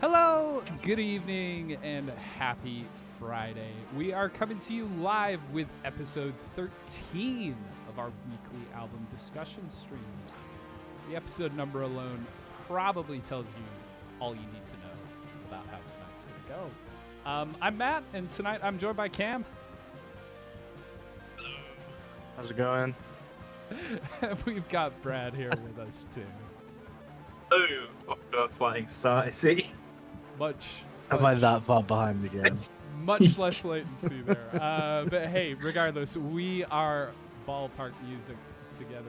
Hello, good evening, and happy Friday. We are coming to you live with episode 13 of our weekly album discussion streams. The episode number alone probably tells you all you need to know about how tonight's going to go. I'm Matt, and tonight I'm joined by Cam. How's it going? We've got Brad here with us too. Oh, off to a flying start, I see. Much Am I that far behind again? much less latency there. But hey, regardless, we are Ballpark Music together.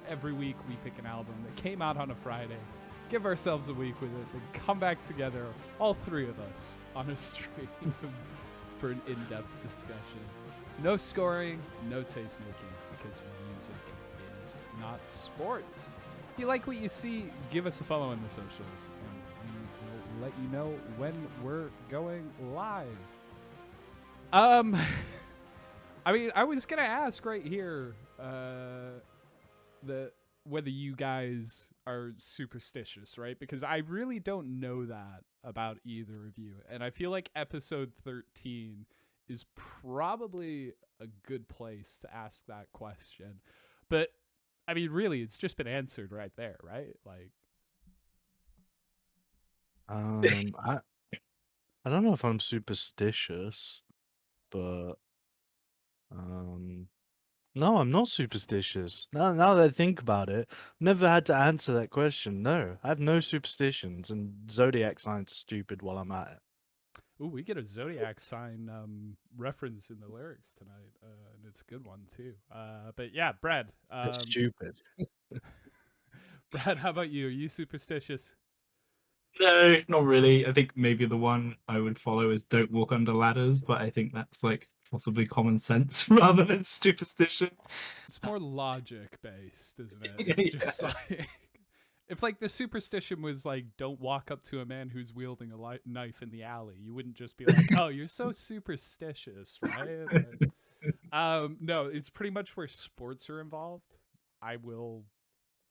Every week we pick an album that came out on a Friday, give ourselves a week with it, then come back together, all three of us, on a stream for an in-depth discussion. No scoring, no taste making, because music is not sports. If you like what you see, give us a follow on the socials, and we will let you know when we're going live. I mean, I was gonna ask right here, whether you guys are superstitious, right? Because I really don't know that about either of you, and I feel like episode 13 is probably a good place to ask that question. But I mean, really, it's just been answered right there, right? Like, I don't know if I'm superstitious, but no, I'm not superstitious. Now that I think about it, never had to answer that question. No, I have no superstitions, and zodiac signs are stupid while I'm at it. ooh, we get a zodiac sign reference in the lyrics tonight, and it's a good one too. But yeah, Brad. It's stupid. Brad, how about you? Are you superstitious? No, not really. I think maybe the one I would follow is don't walk under ladders, but I think that's like possibly common sense rather than superstition. It's more logic based, isn't it? It's just Yeah. like if like the superstition was like don't walk up to a man who's wielding a knife in the alley, you wouldn't just be like, "Oh, you're so superstitious," right? Like, no, it's pretty much where sports are involved. I will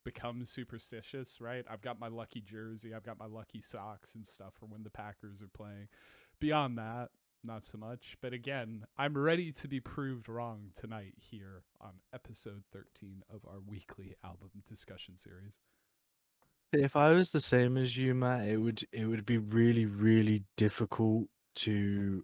become superstitious, right? I've got my lucky jersey, I've got my lucky socks and stuff for when the Packers are playing. Beyond that, not so much. But again, I'm ready to be proved wrong tonight here on episode 13 of our weekly album discussion series. If I was the same as you, Matt, it would be really, really difficult to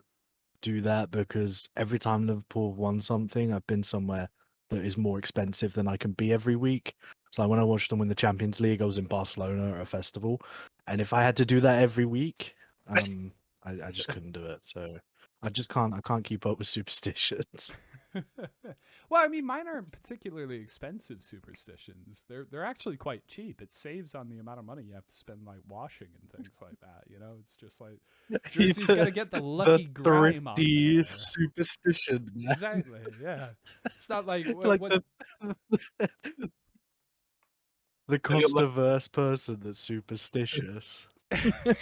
do that because every time Liverpool won something, I've been somewhere that is more expensive than I can be every week. So like when I watched them win the Champions League, I was in Barcelona at a festival, and if I had to do that every week, I just couldn't do it. So I can't keep up with superstitions. Well, I mean, mine aren't particularly expensive superstitions. They're actually quite cheap. It saves on the amount of money you have to spend like washing and things like that. You know, it's just like Jersey's gonna get the lucky grime on thrifty there. superstition, man. Exactly. Yeah. It's not like like what the cost averse person that's superstitious. Have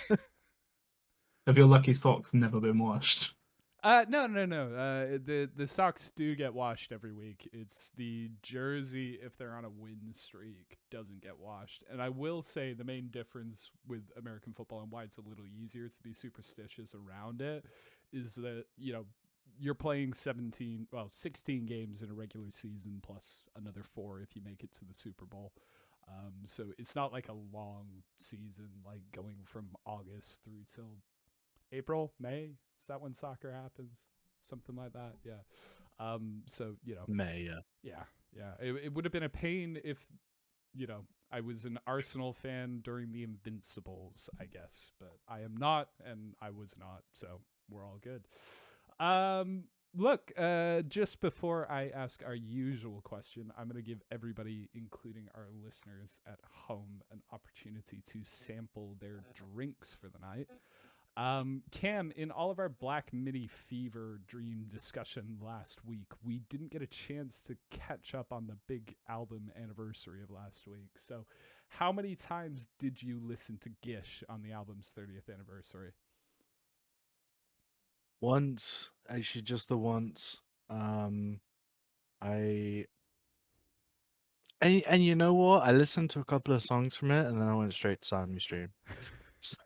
your lucky socks never been washed? No. The socks do get washed every week. It's the jersey, if they're on a win streak, doesn't get washed. And I will say the main difference with American football and why it's a little easier to be superstitious around it is that, you know, you're playing 16 games in a regular season plus another 4 if you make it to the Super Bowl. So it's not like a long season, like going from August through till April, May. Is that when soccer happens? Something like that. Yeah. So, you know. May, Yeah. Yeah. It would have been a pain if, you know, I was an Arsenal fan during the Invincibles, I guess. But I am not, and I was not. So we're all good. Look, just before I ask our usual question, I'm going to give everybody, including our listeners at home, an opportunity to sample their drinks for the night. Cam, in all of our Black Midi Fever dream discussion last week, we didn't get a chance to catch up on the big album anniversary of last week. So how many times did you listen to Gish on the album's 30th anniversary? Once, actually, just the once. I and you know what? I listened to a couple of songs from it, and then I went straight to Simon Stream. So,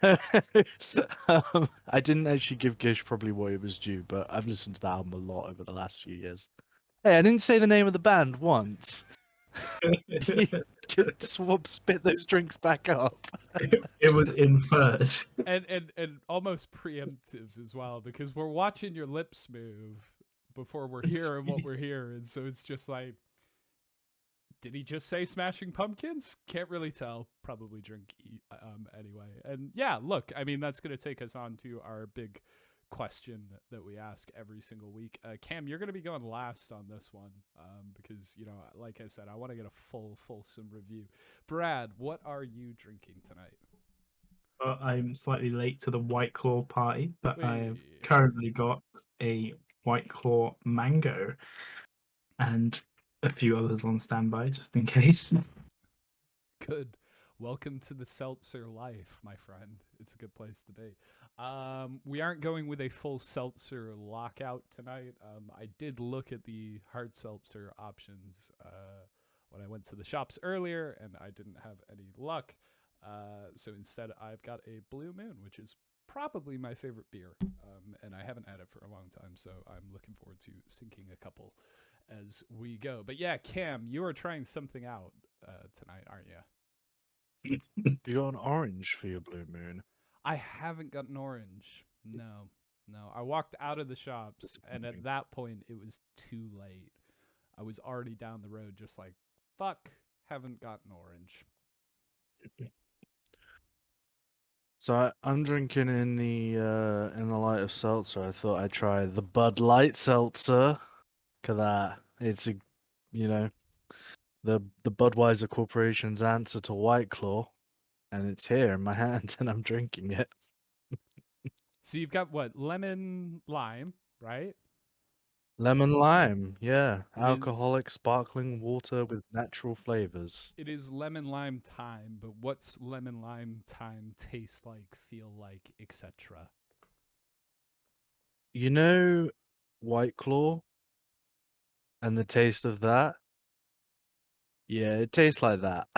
I didn't actually give Gish probably what it was due, but I've listened to that album a lot over the last few years. Hey, I didn't say the name of the band once. You could spit those drinks back up. It was inferred. And almost preemptive as well, because we're watching your lips move before we're hearing what we're hearing. So it's just like, did he just say Smashing Pumpkins? Can't really tell. Probably drink anyway. And yeah, look, I mean, that's going to take us on to our big question that we ask every single week. Cam, you're going to be going last on this one because, you know, like I said, I want to get a fulsome review. Brad, what are you drinking tonight? I'm slightly late to the White Claw party, but Wait. I've currently got a White Claw mango and a few others on standby just in case. Good. Welcome to the seltzer life, my friend. It's a good place to be. We aren't going with a full seltzer lockout tonight. I did look at the hard seltzer options when I went to the shops earlier, and I didn't have any luck. So instead, I've got a Blue Moon, which is probably my favorite beer, and I haven't had it for a long time, so I'm looking forward to sinking a couple as we go. But yeah, Cam, you are trying something out tonight, aren't you? You got an orange for your Blue Moon. I haven't got an orange. No. I walked out of the shops, and at that point, it was too late. I was already down the road, just like, fuck, haven't got an orange. So I'm drinking in the light of seltzer. I thought I'd try the Bud Light seltzer. Cause that it's a, you know, the Budweiser Corporation's answer to White Claw, and it's here in my hand, and I'm drinking it. So you've got what? Lemon lime, right? Lemon lime, yeah, It alcoholic sparkling water with natural flavors. It is lemon lime time, but what's lemon lime time taste like, feel like, etc.? You know, White Claw and the taste of that. Yeah, it tastes like that.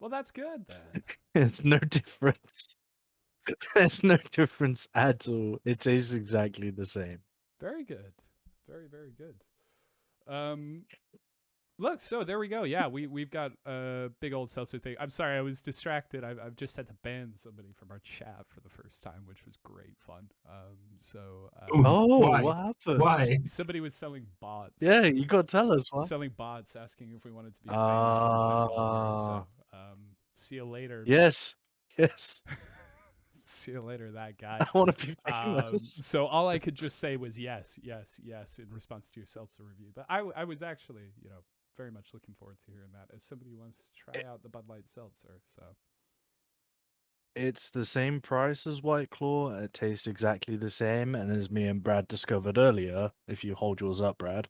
Well, that's good then. It's no difference. There's no difference at all. It tastes exactly the same. Very good. Very good. Look, so there we go. Yeah, we've got a big old seltzer thing. I'm sorry, I was distracted. I've just had to ban somebody from our chat for the first time, which was great fun. Oh, Why? what happened? Why? Somebody was selling bots. Yeah, you got to tell us why. Selling bots, asking if we wanted to be famous and buy followers. So, see you later. Yes. See you later, that guy. I want to be famous. So all I could just say was yes in response to your seltzer review. But I was actually, you know, very much looking forward to hearing that as somebody who wants to try out the Bud Light seltzer. So It's the same price as White Claw. It tastes exactly the same, and as me and Brad discovered earlier, if you hold yours up, Brad,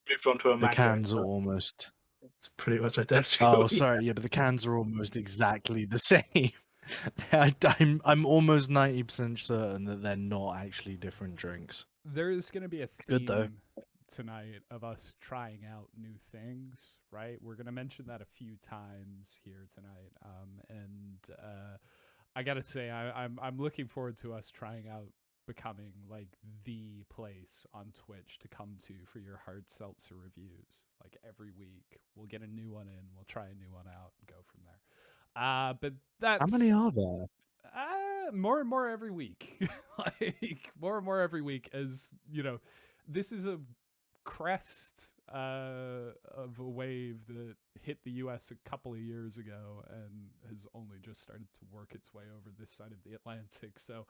Moved on to a the mango. cans are almost. It's pretty much identical. Oh, sorry, yeah, but the cans are almost exactly the same. I'm almost 90% certain that they're not actually different drinks. there is going to be a Good though. theme tonight of us trying out new things, right? We're going to mention that a few times here tonight. I got to say, I'm looking forward to us trying out becoming like the place on Twitch to come to for your hard seltzer reviews. Like every week, we'll get a new one in, we'll try a new one out, and go from there. But that's How many are there? more and more every week. Like more and more every week, as you know, this is a crest of a wave that hit the US a couple of years ago and has only just started to work its way over this side of the Atlantic. So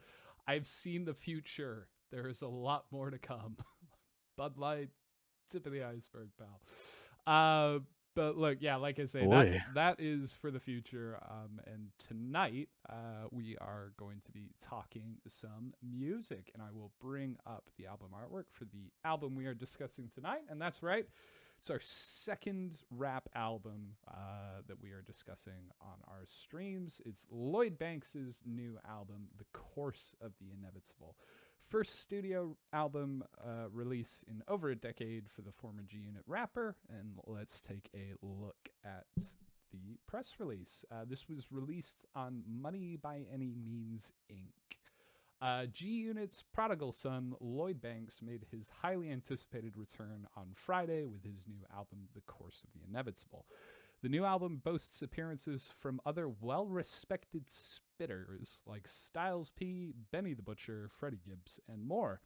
I've seen the future. There is a lot more to come. Bud Light, tip of the iceberg, pal. But look, yeah, like I say, that is for the future. And tonight, we are going to be talking some music, and I will bring up the album artwork for the album we are discussing tonight. And that's right, it's our second rap album that we are discussing on our streams. It's Lloyd Banks's new album, The Course of the Inevitable. First studio album release in over a decade for the former G Unit rapper. And let's take a look at the press release. This was released on Money by Any Means Inc. G Unit's prodigal son, Lloyd Banks, made his highly anticipated return on Friday with his new album, The Course of the Inevitable. The new album boasts appearances from other well respected spitters like Styles P, Benny the Butcher, Freddie Gibbs, and more.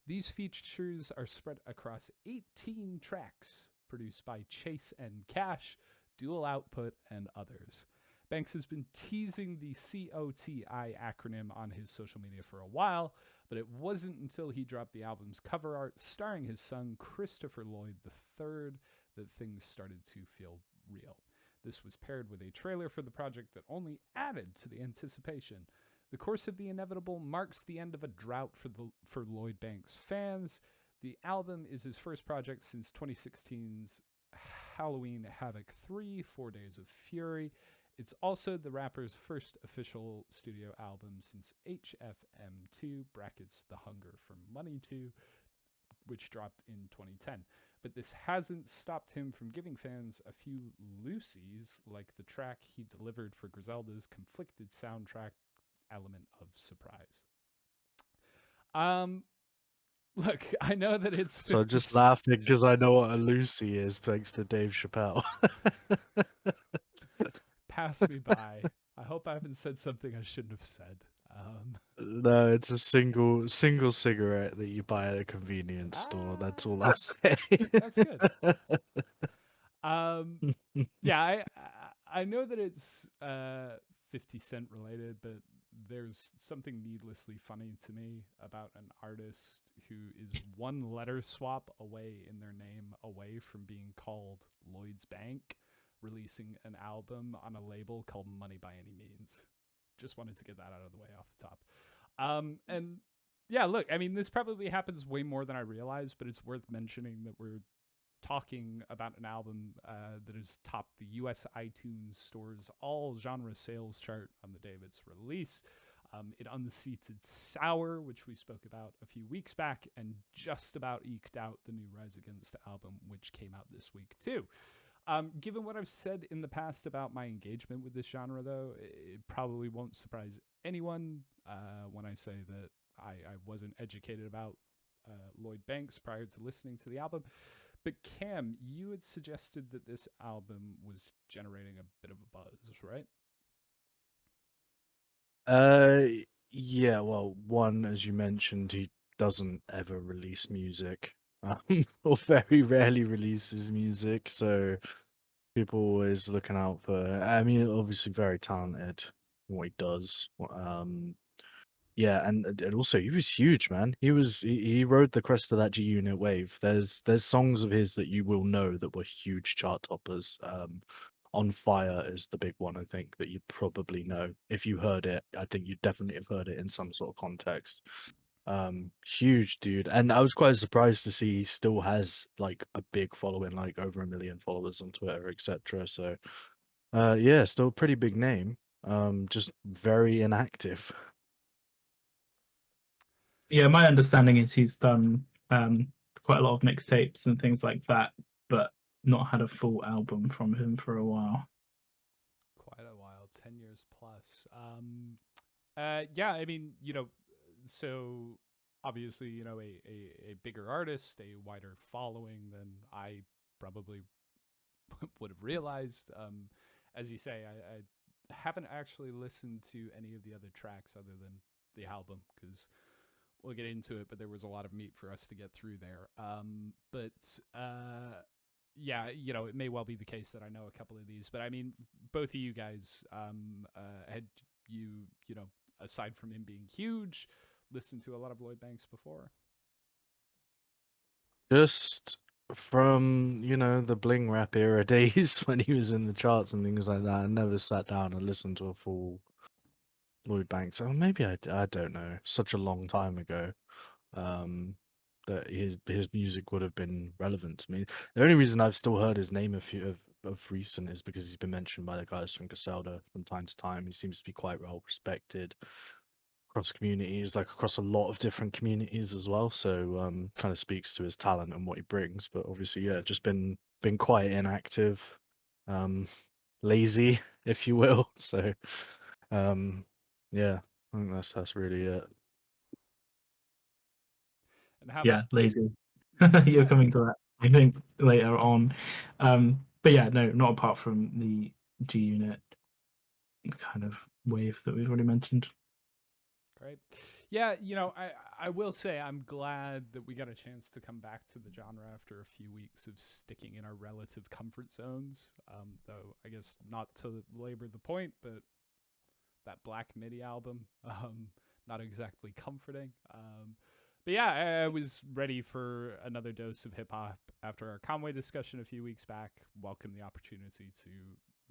These features are spread across 18 tracks produced by Chase and Cash, Dual Output, and others. Banks has been teasing the COTI acronym on his social media for a while, but it wasn't until he dropped the album's cover art starring his son Christopher Lloyd III that things started to feel real. This was paired with a trailer for the project that only added to the anticipation. The Course of the Inevitable marks the end of a drought for Lloyd Banks fans. The album is his first project since 2016's Halloween Havoc 3, 4 Days of Fury. It's also the rapper's first official studio album since HFM2 brackets The Hunger for Money 2, which dropped in 2010. But this hasn't stopped him from giving fans a few loosies, like the track he delivered for Griselda's conflicted soundtrack Element of Surprise. Look, I know that it's 50... So I'm just laughing because I know what a Lucy is, thanks to Dave Chappelle. Pass me by. I hope I haven't said something I shouldn't have said. No, it's a single cigarette that you buy at a convenience store. That's all I say. That's good. Yeah, I know that it's 50 Cent related, but there's something needlessly funny to me about an artist who is one letter swap away in their name away from being called Lloyd's Bank, releasing an album on a label called Money by Any Means. Just wanted to get that out of the way off the top. And yeah, look, I mean, this probably happens way more than I realize, but it's worth mentioning that we're talking about an album that has topped the US iTunes Store's all genre sales chart on the day of its release. It unseated Sour, which we spoke about a few weeks back, and just about eked out the new Rise Against album, which came out this week too. Given what I've said in the past about my engagement with this genre, though, it probably won't surprise anyone when I say that I wasn't educated about Lloyd Banks prior to listening to the album. But Cam, you had suggested that this album was generating a bit of a buzz, right? Yeah, well, one, as you mentioned, he doesn't ever release music, or very rarely releases music, so people always looking out for. I mean, obviously very talented in what he does. Yeah, and also he was huge, man. He rode the crest of that G Unit wave. There's songs of his that you will know that were huge chart toppers. On Fire is the big one, I think, that you probably know. If you heard it, I think you definitely have heard it in some sort of context. Huge dude. And I was quite surprised to see he still has like a big following, like over 1 million followers on Twitter, etc. So yeah, still a pretty big name. Just very inactive. Yeah, my understanding is he's done quite a lot of mixtapes and things like that, but not had a full album from him for a while. Quite a while, 10 years plus. Yeah, I mean, so obviously, a bigger artist, a wider following than I probably would have realized. As you say, I haven't actually listened to any of the other tracks other than the album because we'll get into it, but there was a lot of meat for us to get through there. Yeah, it may well be the case that I know a couple of these, but I mean, both of you guys, had you, aside from him being huge, listened to a lot of Lloyd Banks before? Just from, the bling rap era days when he was in the charts and things like that. I never sat down and listened to a full Lloyd Banks. Oh, maybe I don't know. Such a long time ago. That his music would have been relevant to me. The only reason I've still heard his name of recent is because he's been mentioned by the guys from Griselda from time to time. He seems to be quite well respected across communities, like across a lot of different communities as well. So kind of speaks to his talent and what he brings. But obviously, yeah, just been quite inactive. lazy, if you will. So, yeah, I think that's really it. And how Yeah, about lazy. You're coming to that, I think, later on. But yeah, no, not apart from the G Unit kind of wave that we've already mentioned. Great. Yeah, I will say I'm glad that we got a chance to come back to the genre after a few weeks of sticking in our relative comfort zones. Though I guess not to labor the point, but that Black MIDI album, not exactly comforting. But yeah, I was ready for another dose of hip hop after our Conway discussion a few weeks back. Welcome the opportunity to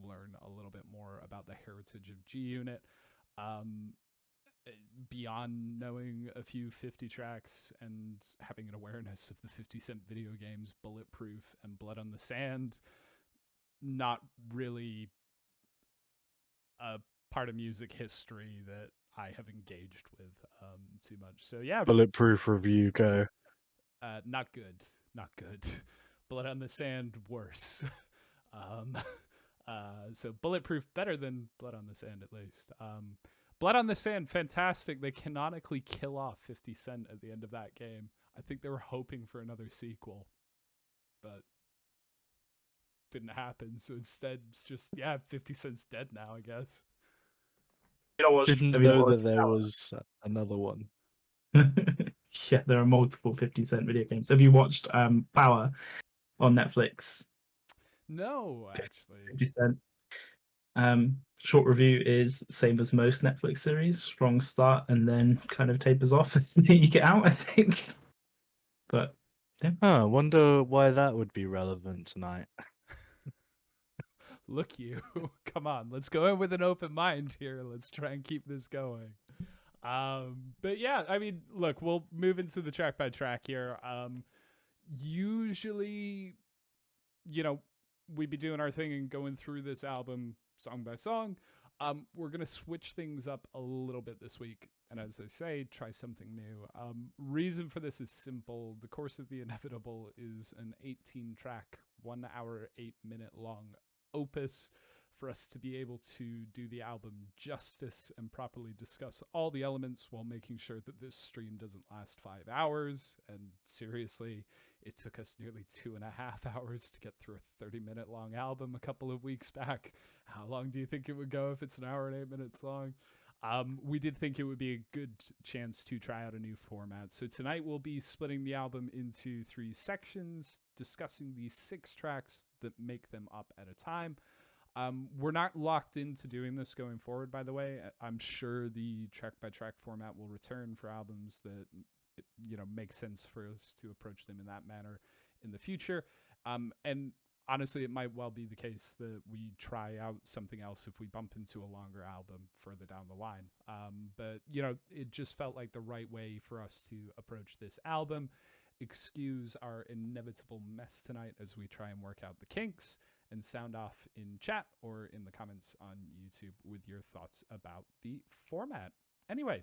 learn a little bit more about the heritage of G Unit. Um, Beyond knowing a few 50 tracks and having an awareness of the 50 Cent video games Bulletproof and Blood on the Sand, not really a part of music history that I have engaged with too much. So yeah, Bulletproof review go. not good, not good. Blood on the Sand worse. um, so Bulletproof better than Blood on the Sand at least. Blood on the Sand, fantastic. They canonically kill off 50 Cent at the end of that game. I think they were hoping for another sequel, but didn't happen. So instead, it's just 50 Cent's dead now, I guess. Didn't Have you not know watched that there was another one. Yeah, there are multiple 50 Cent video games. Have you watched Power on Netflix? No, actually. 50 Cent. Short review is same as most Netflix series, strong start and then kind of tapers off as you get out, I think. But yeah. I wonder why that would be relevant tonight. Look, you. Come on, let's go in with an open mind here. Let's try and keep this going. But yeah, I mean, look, we'll move into the track by track here. Usually, we'd be doing our thing and going through this album song by song. We're gonna switch things up a little bit this week, and as I say, try something new. Reason for this is simple. The Course of the Inevitable is an 18-track, 1 hour 8-minute long opus. For us to be able to do the album justice and properly discuss all the elements while making sure that this stream doesn't last 5 hours. And seriously, it took us nearly 2.5 hours to get through a 30-minute long album a couple of weeks back. How long do you think it would go if it's an hour and 8 minutes long? We did think it would be a good chance to try out a new format. So tonight we'll be splitting the album into 3 sections, discussing the 6 tracks that make them up at a time. We're not locked into doing this going forward, by the way. I'm sure the track-by-track format will return for albums that make sense for us to approach them in that manner in the future. And honestly, it might well be the case that we try out something else if we bump into a longer album further down the line. But it just felt like the right way for us to approach this album. Excuse our inevitable mess tonight as we try and work out the kinks, and sound off in chat or in the comments on YouTube with your thoughts about the format. Anyway,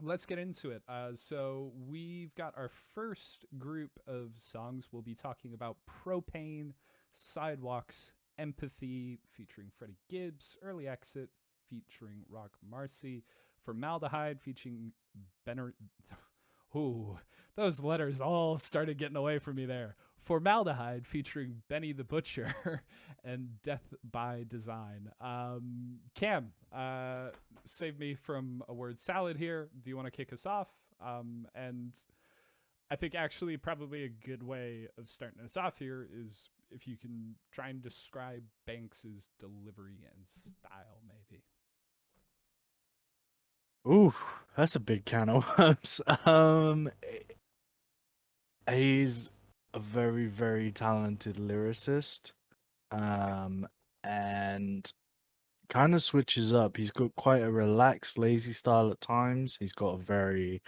let's get into it. So we've got our first group of songs. We'll be talking about Propane, Sidewalks, Empathy featuring Freddie Gibbs, Early Exit featuring Rock Marcy, Formaldehyde featuring Benner. Ooh, those letters all started getting away from me there. Formaldehyde featuring Benny the Butcher and Death by Design. Cam, save me from a word salad here. Do you want to kick us off? And I think actually probably a good way of starting us off here is if you can try and describe Banks's delivery and style, maybe. Ooh, that's a big can of worms. He's a very, very talented lyricist, and kind of switches up. He's got quite a relaxed, lazy style at times. He's got a very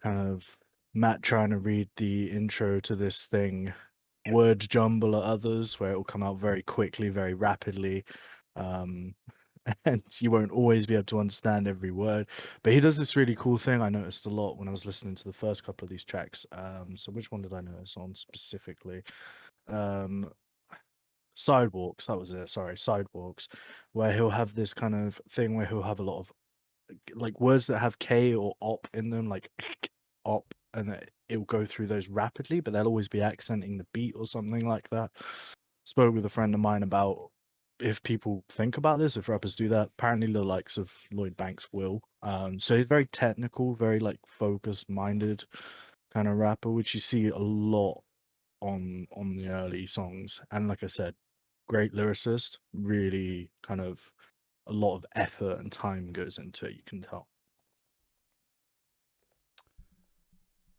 kind of Matt trying to read the intro to this thing, word jumble at others, where it will come out very quickly, very rapidly. And you won't always be able to understand every word. But he does this really cool thing I noticed a lot when I was listening to the first couple of these tracks. So which one did I notice on specifically? Sidewalks, that was it. Sorry, Sidewalks, where he'll have this kind of thing where he'll have a lot of like words that have K or op in them, like op, and it'll go through those rapidly, but they'll always be accenting the beat or something like that. Spoke with a friend of mine about if people think about this, if rappers do that. Apparently, the likes of Lloyd Banks will. So he's very technical, very like focused minded kind of rapper, which you see a lot on the early songs. And like I said, great lyricist, really kind of a lot of effort and time goes into it, you can tell.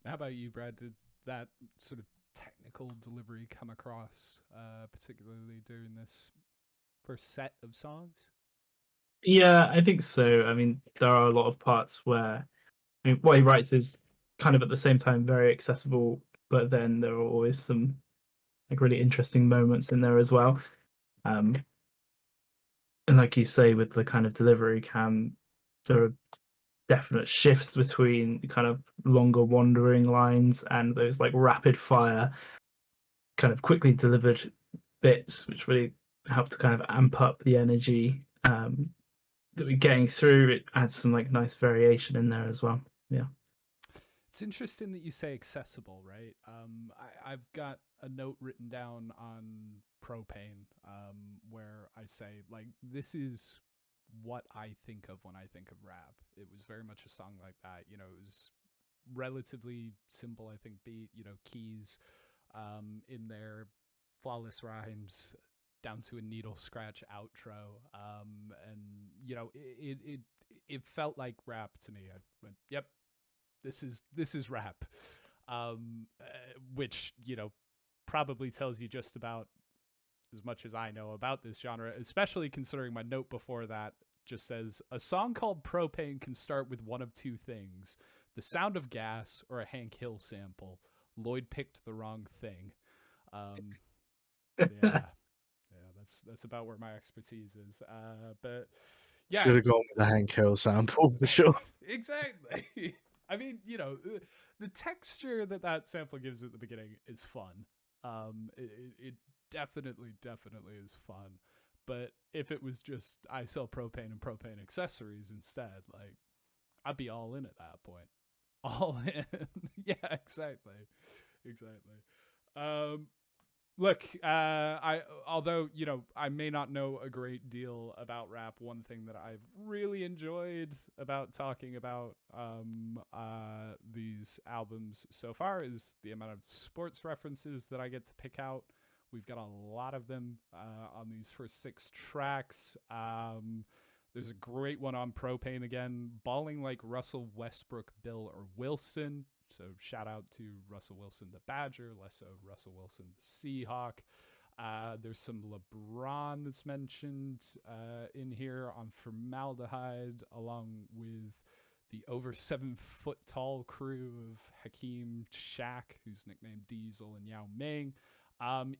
How about you, Brad? Did that sort of technical delivery come across, particularly during this first set of songs? Yeah, I think so. I mean, there are a lot of parts where what he writes is kind of at the same time very accessible, but then there are always some like really interesting moments in there as well. Um, and like you say, with the kind of delivery cam, there are definite shifts between kind of longer wandering lines and those like rapid fire, kind of quickly delivered bits, which really help to kind of amp up the energy that we're getting through. It adds some like nice variation in there as well. Yeah. It's interesting that you say accessible, right? I've got a note written down on propane where I say, like, this is what I think of when I think of rap. It was very much a song like that. You know, it was relatively simple, I think, beat, you know, keys in there, flawless rhymes down to a needle scratch outro. And, you know, it felt like rap to me. I went, yep, this is rap, which, you know, probably tells you just about as much as I know about this genre, especially considering my note before that just says a song called Propane can start with one of two things: the sound of gas or a Hank Hill sample. Lloyd picked the wrong thing. Yeah, that's about where my expertise is. But yeah, Should have gone with the Hank Hill sample for sure. exactly. I mean, you know, the texture that sample gives at the beginning is fun. It definitely is fun. But if it was just I sell propane and propane accessories instead, like, I'd be all in at that point. All in. Yeah, exactly. Um, Look, I although, you know, I may not know a great deal about rap, one thing that I've really enjoyed about talking about these albums so far is the amount of sports references that I get to pick out. We've got a lot of them on these first 6 tracks. There's a great one on Propane again, balling like Russell Westbrook, Bill, or Wilson. So shout out to Russell Wilson, the Badger, less so Russell Wilson, the Seahawk. There's some LeBron that's mentioned in here on Formaldehyde, along with the over 7 foot tall crew of Hakeem, Shaq, who's nicknamed Diesel, and Yao Ming.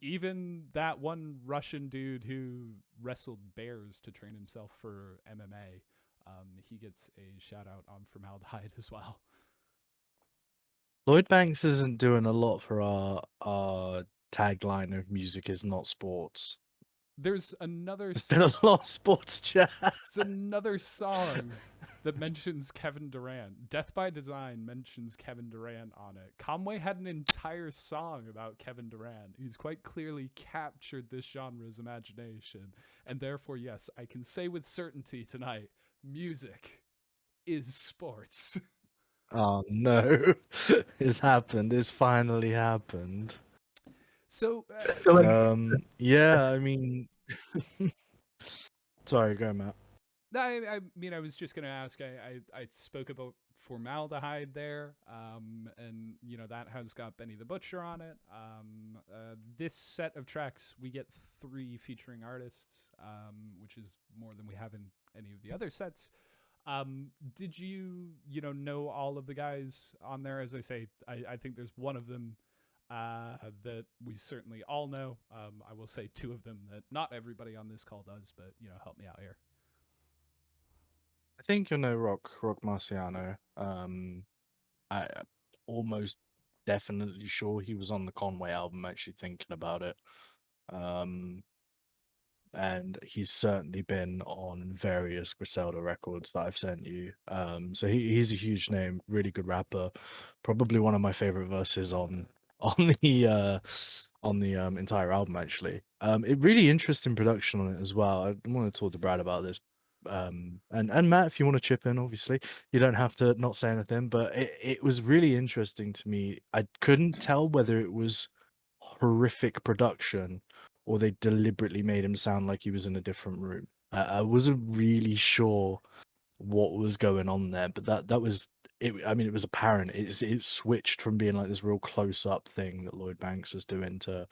Even that one Russian dude who wrestled bears to train himself for MMA. He gets a shout out on Formaldehyde as well. Lloyd Banks isn't doing a lot for our tagline of music is not sports. There's another. There's been a lot of sports chat. It's another song that mentions Kevin Durant. Death by Design mentions Kevin Durant on it. Conway had an entire song about Kevin Durant. He's quite clearly captured this genre's imagination. And therefore, yes, I can say with certainty tonight, music is sports. Oh no, it's happened. It's finally happened. So, yeah, I mean, sorry, go, Matt. I mean, I was just going to ask. I spoke about Formaldehyde there, and you know that has got Benny the Butcher on it. This set of tracks, we get 3 featuring artists, which is more than we have in any of the other sets. Did you know all of the guys on there? As I say, I think there's one of them that we certainly all know. I will say 2 of them that not everybody on this call does, but help me out here. I think you'll know Rock Marciano. I almost definitely sure he was on the Conway album. Actually, thinking about it, and he's certainly been on various Griselda records that I've sent you. So he's a huge name, really good rapper, probably one of my favorite verses on the entire album actually. It really interesting production on it as well. I want to talk to Brad about this. And Matt, if you want to chip in, obviously you don't have to not say anything, but it was really interesting to me. I couldn't tell whether it was horrific production or they deliberately made him sound like he was in a different room. I wasn't really sure what was going on there, but that was it. I mean, it was apparent. It switched from being like this real close up thing that Lloyd Banks was doing to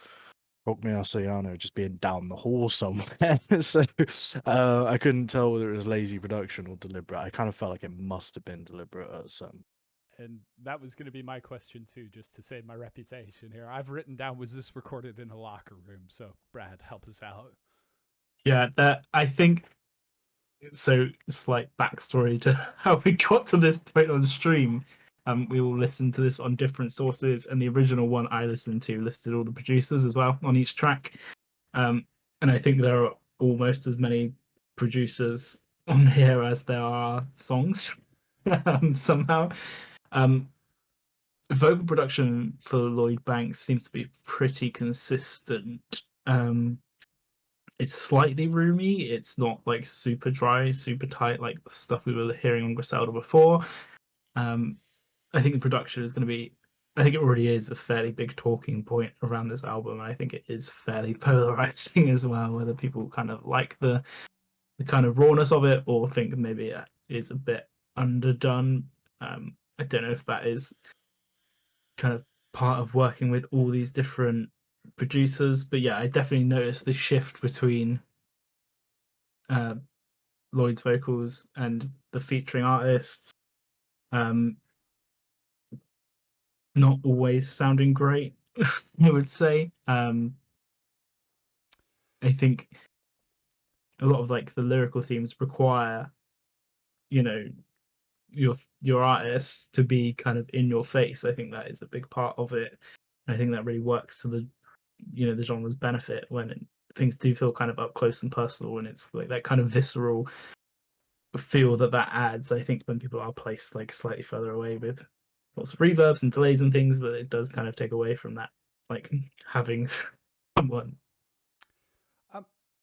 Rock Me Marciano just being down the hall somewhere. So I couldn't tell whether it was lazy production or deliberate. I kind of felt like it must have been deliberate at some. And that was going to be my question too, just to save my reputation here. I've written down, was this recorded in a locker room? So, Brad, help us out. Yeah, that I think. So, slight backstory to how we got to this point on the stream. We all listened to this on different sources, and the original one I listened to listed all the producers as well on each track. And I think there are almost as many producers on here as there are songs somehow. Vocal production for Lloyd Banks seems to be pretty consistent. It's slightly roomy. It's not like super dry, super tight like the stuff we were hearing on Griselda before. I think the production is going to be. I think it already is a fairly big talking point around this album. I think it is fairly polarizing as well, whether people kind of like the kind of rawness of it or think maybe it is a bit underdone. I don't know if that is kind of part of working with all these different producers, but yeah, I definitely noticed the shift between uh, Lloyd's vocals and the featuring artists. Um, not always sounding great, I would say. I think a lot of like the lyrical themes require, you know, your artists to be kind of in your face. I think that is a big part of it. And I think that really works to the genre's benefit when things do feel kind of up close and personal, and it's like that kind of visceral feel that adds. I think when people are placed like slightly further away with lots of reverbs and delays and things, that it does kind of take away from that, like having someone.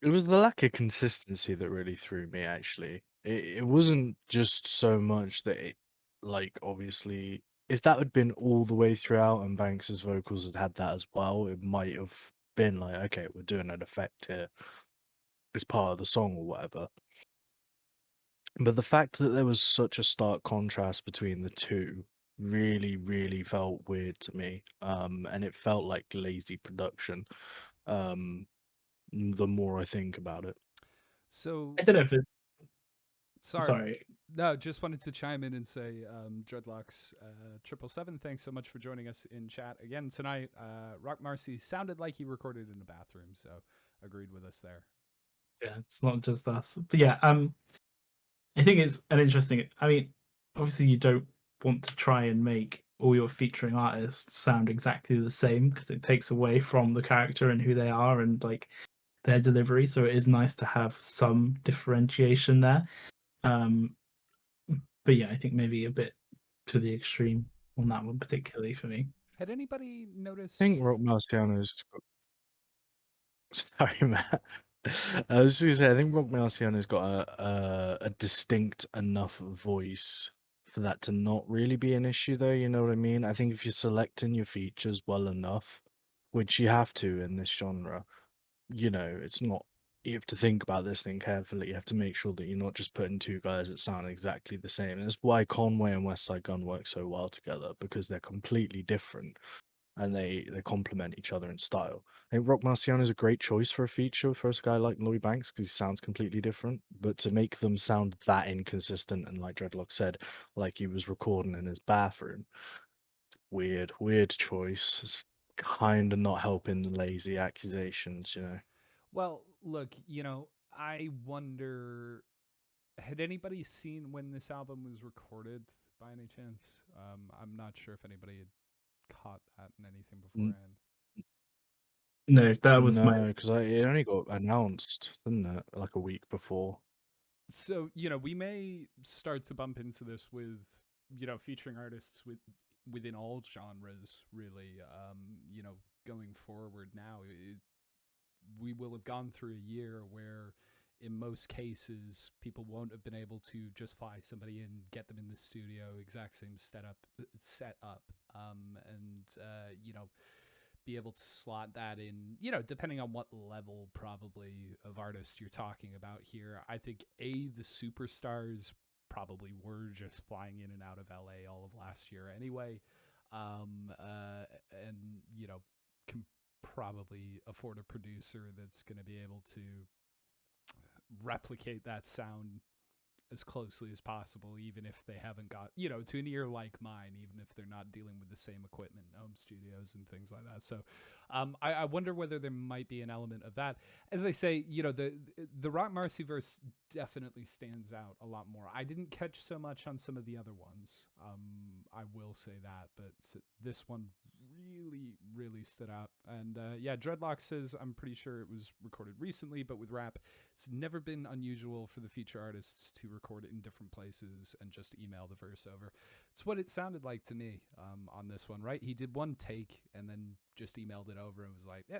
It was the lack of consistency that really threw me, actually. It wasn't just so much that it, like, obviously, if that had been all the way throughout and Banks's vocals had had that as well, it might have been like, okay, we're doing an effect here. It's part of the song or whatever. But the fact that there was such a stark contrast between the two really, really felt weird to me. And it felt like lazy production. The more I think about it. So, I don't know if it's sorry. No, just wanted to chime in and say, Dreadlocks 777, thanks so much for joining us in chat again tonight. Rock Marcy sounded like he recorded in a bathroom, so agreed with us there. Yeah, it's not just us. But yeah, I think it's an interesting. I mean, obviously, you don't want to try and make all your featuring artists sound exactly the same because it takes away from the character and who they are and like their delivery. So it is nice to have some differentiation there. But yeah, I think maybe a bit to the extreme on that one, particularly for me. Had anybody noticed? I think Rock Marciano's got... Sorry, Matt. I was just gonna say, I think Rock Marciano's got a distinct enough voice for that to not really be an issue, though. You know what I mean? I think if you're selecting your features well enough, which you have to in this genre, you know, it's not. You have to think about this thing carefully. You have to make sure that you're not just putting two guys that sound exactly the same. And that's why Conway and West Side Gun work so well together, because they're completely different and they complement each other in style. I think Rock Marciano is a great choice for a feature for a guy like Lloyd Banks because he sounds completely different. But to make them sound that inconsistent and, like Dreadlock said, like he was recording in his bathroom, weird choice. It's kind of not helping the lazy accusations, you know. Well, look, I wonder, had anybody seen when this album was recorded by any chance? I'm not sure if anybody had caught that in anything beforehand. No, that was my. No, because it only got announced, didn't it? Like a week before. So, we may start to bump into this with, featuring artists within all genres, really. Going forward now, we will have gone through a year where, in most cases, people won't have been able to just fly somebody in, get them in the studio, exact same set up, and be able to slot that in, depending on what level probably of artist you're talking about here. I think the superstars probably were just flying in and out of LA all of last year anyway. And can probably afford a producer that's going to be able to replicate that sound as closely as possible, even if they haven't got, to an ear like mine, even if they're not dealing with the same equipment, home studios and things like that. So I wonder whether there might be an element of that. As I say, the Rock Marcyverse definitely stands out a lot more. I didn't catch so much on some of the other ones. I will say that, but this one really, really stood out. And Dreadlock says, I'm pretty sure it was recorded recently, but with rap, it's never been unusual for the feature artists to record it in different places and just email the verse over. It's what it sounded like to me on this one, right? He did one take and then just emailed it over and was like, yeah,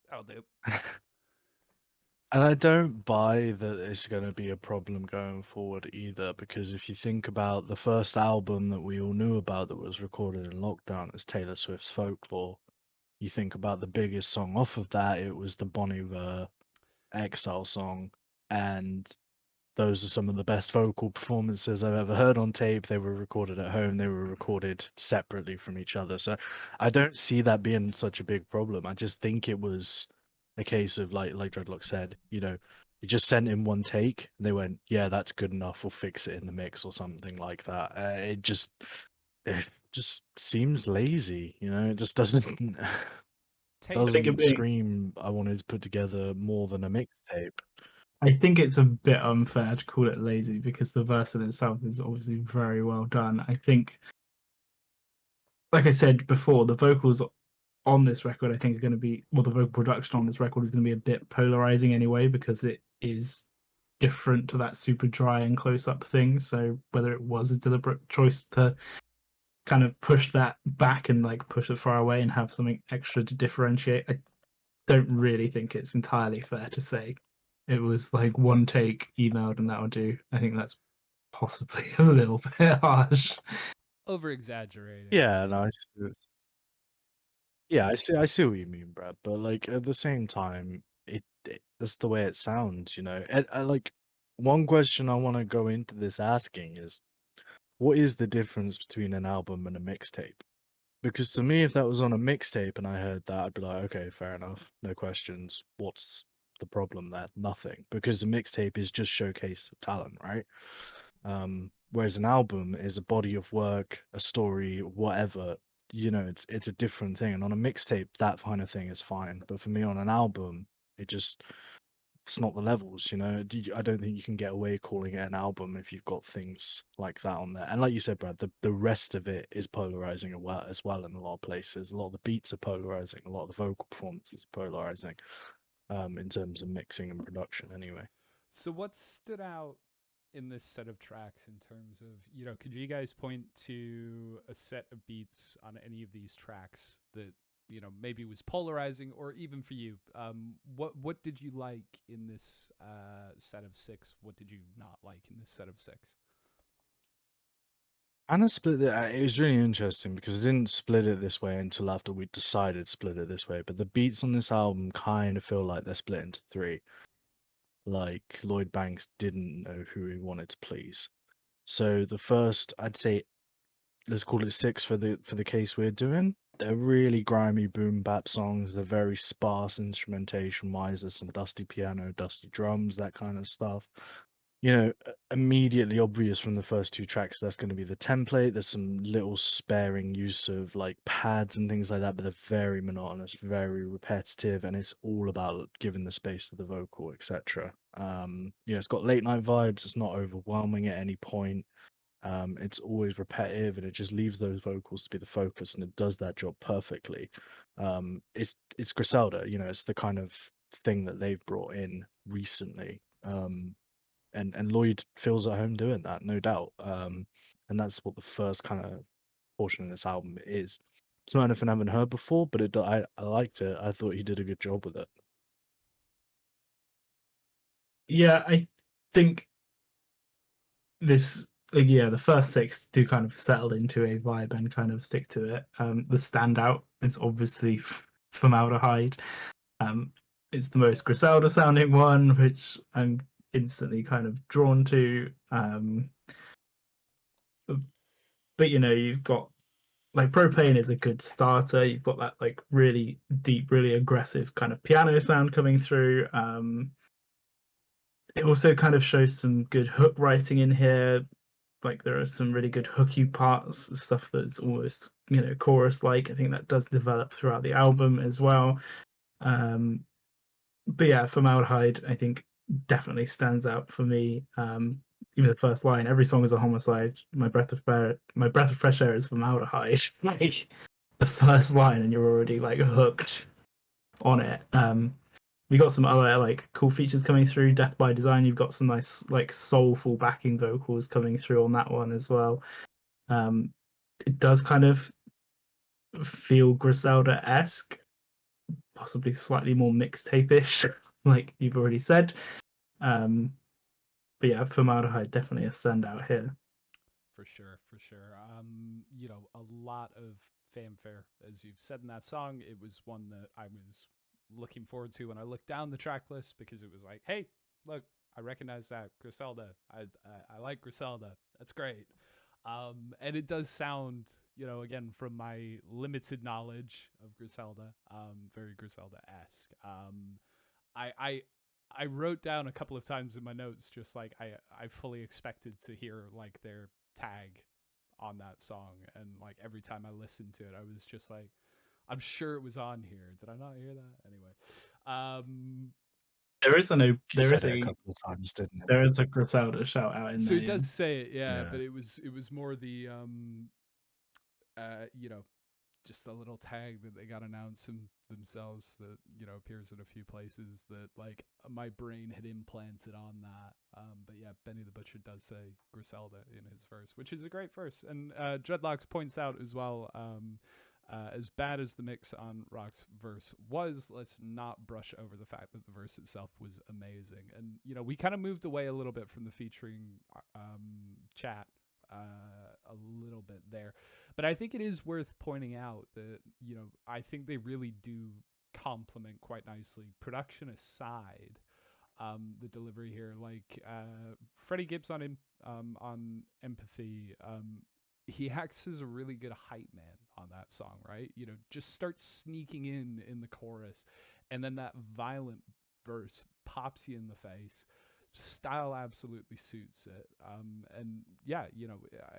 that'll do. And I don't buy that it's going to be a problem going forward either, because if you think about the first album that we all knew about that was recorded in lockdown as Taylor Swift's Folklore, you think about the biggest song off of that, it was the Bon Iver Exile song, and those are some of the best vocal performances I've ever heard on tape. They were recorded at home. They were recorded separately from each other. So I don't see that being such a big problem. I just think it was a case of like Dreadlock said, you just sent in one take and they went, yeah, that's good enough. We'll fix it in the mix or something like that. It just seems lazy, It just doesn't Taste. I think it doesn't being. scream I wanted to put together more than a mixtape. I think it's a bit unfair to call it lazy because the verse in itself is obviously very well done. I think, like I said before, the vocals on this record, I think, are going to be, well, the vocal production on this record is going to be a bit polarizing anyway because it is different to that super dry and close up thing. So whether it was a deliberate choice to kind of push that back and like push it far away and have something extra to differentiate, I don't really think it's entirely fair to say it was like one take emailed and that'll do. I think that's possibly a little bit harsh. Over exaggerating. Yeah, no, I see what you mean, Brad. But like at the same time, that's the way it sounds, And like one question I want to go into this asking is, what is the difference between an album and a mixtape? Because to me, if that was on a mixtape and I heard that, I'd be like, okay, fair enough, no questions. What's the problem there? Nothing, because the mixtape is just showcase of talent, right? Whereas an album is a body of work, a story, whatever. It's a different thing. And on a mixtape, that kind of thing is fine. But for me, on an album, it's not the levels. I don't think you can get away calling it an album if you've got things like that on there. And like you said, Brad, the rest of it is polarizing as well in a lot of places. A lot of the beats are polarizing. A lot of the vocal performances are polarizing. In terms of mixing and production, anyway. So what stood out in this set of tracks in terms of, could you guys point to a set of beats on any of these tracks that, maybe was polarizing, or even for you, what did you like in this set of 6? What did you not like in this set of 6? And I split it. It was really interesting because I didn't split it this way until after we decided to split it this way. But the beats on this album kind of feel like they're split into 3. Like Lloyd Banks didn't know who he wanted to please. So the first, I'd say, let's call it 6 for the case we're doing. They're really grimy boom bap songs. They're very sparse instrumentation wise. There's some dusty piano, dusty drums, that kind of stuff. Immediately obvious from the first 2 tracks, that's going to be the template. There's some little sparing use of like pads and things like that, but they're very monotonous, very repetitive, and it's all about giving the space to the vocal, etc. It's got late night vibes. It's not overwhelming at any point. It's always repetitive, and it just leaves those vocals to be the focus, and it does that job perfectly. It's Griselda, it's the kind of thing that they've brought in recently. And Lloyd feels at home doing that, no doubt. And that's what the first kind of portion of this album is. It's not anything I haven't heard before, but I liked it. I thought he did a good job with it. Yeah, I think the first six do kind of settle into a vibe and kind of stick to it. The standout is obviously Formaldehyde. It's the most Griselda sounding one, which I'm instantly kind of drawn to. But you've got like Propane is a good starter. You've got that like really deep, really aggressive kind of piano sound coming through. It also kind of shows some good hook writing in here. Like there are some really good hooky parts, stuff that's almost chorus like. I think that does develop throughout the album as well. But yeah, Formaldehyde I think definitely stands out for me. Even the first line, every song is a homicide. My breath of fresh air is formaldehyde. Like the first line, and you're already like hooked on it. We got some other like cool features coming through. Death by Design. You've got some nice like soulful backing vocals coming through on that one as well. It does kind of feel Griselda-esque, possibly slightly more mixtape-ish, like you've already said. But yeah, Formaldehyde definitely a standout here. For sure, for sure. A lot of fanfare, as you've said in that song. It was one that I was looking forward to when I looked down the track list, because it was like, hey, look, I recognize that Griselda. I like Griselda. That's great. And it does sound, again, from my limited knowledge of Griselda, very Griselda-esque. I wrote down a couple of times in my notes, just like I fully expected to hear like their tag on that song, and like every time I listened to it, I was just like, I'm sure it was on here. Did I not hear that? Anyway, There is He said it a couple of times, didn't it? there is a Griselda shout out in so there. he does say it, yeah, Yeah. but it was more the just a little tag that they got announced themselves that appears in a few places that like my brain had implanted on that. But yeah, Benny the Butcher does say Griselda in his verse, which is a great verse. And Dreadlocks points out as well, as bad as the mix on Rock's verse was, let's not brush over the fact that the verse itself was amazing. And we kind of moved away a little bit from the featuring chat a little bit there, but I think it is worth pointing out that I think they really do complement quite nicely, production aside, the delivery here. Like Freddie Gibbs on Empathy, he acts as a really good hype man on that song, right? Just starts sneaking in the chorus, and then that violent verse pops you in the face. Style absolutely suits it, and yeah,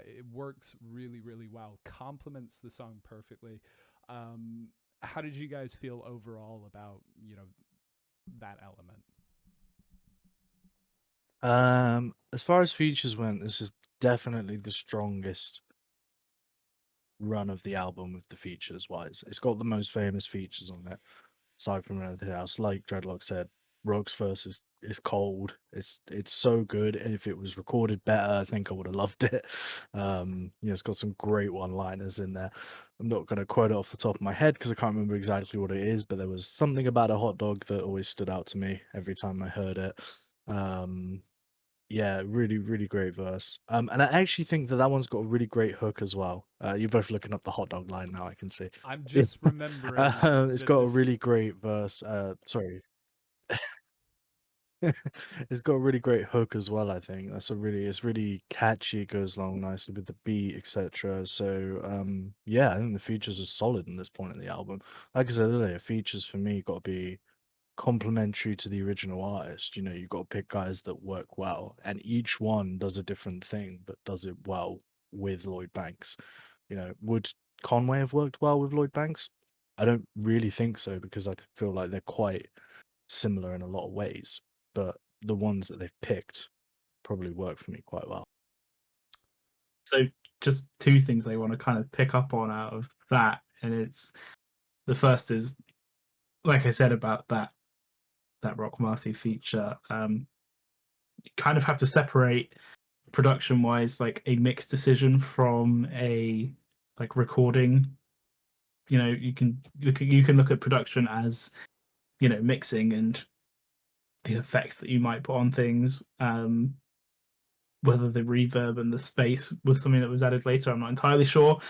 it works really, really well, complements the song perfectly. How did you guys feel overall about that element? As far as features went, this is definitely the strongest run of the album with the features wise. It's got the most famous features on it, aside from anything else. Like Dreadlock said, Rock's verse is cold. It's so good. And if it was recorded better, I think I would have loved it. It's got some great one-liners in there. I'm not gonna quote it off the top of my head because I can't remember exactly what it is, but there was something about a hot dog that always stood out to me every time I heard it. Yeah, really, really great verse. And I actually think that one's got a really great hook as well. You're both looking up the hot dog line now, I can see. I'm just remembering It's that got a this really great verse. Sorry. It's got a really great hook as well, I think. It's really catchy, it goes along nicely with the beat, etc. So, yeah, I think the features are solid in this point in the album. Like I said earlier, features for me got to be complementary to the original artist. You've got to pick guys that work well, and each one does a different thing, but does it well with Lloyd Banks. Would Conway have worked well with Lloyd Banks? I don't really think so because I feel like they're quite similar in a lot of ways, but the ones that they've picked probably work for me quite well. So just two things I want to kind of pick up on out of that, and it's the first is, like I said about that Rock Marcy feature, you kind of have to separate production wise like a mixed decision from a like recording. You can look at production as mixing and the effects that you might put on things. Whether the reverb and the space was something that was added later, I'm not entirely sure.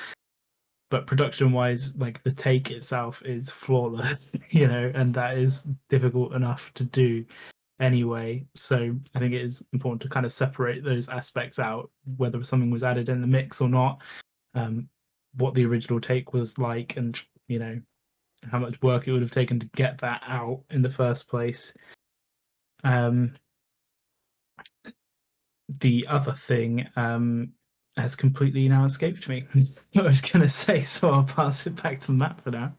But production wise, like the take itself is flawless, and that is difficult enough to do anyway. So I think it is important to kind of separate those aspects out, whether something was added in the mix or not, what the original take was like, and how much work it would have taken to get that out in the first place. The other thing has completely now escaped me. What I was going to say, so I'll pass it back to Matt for now.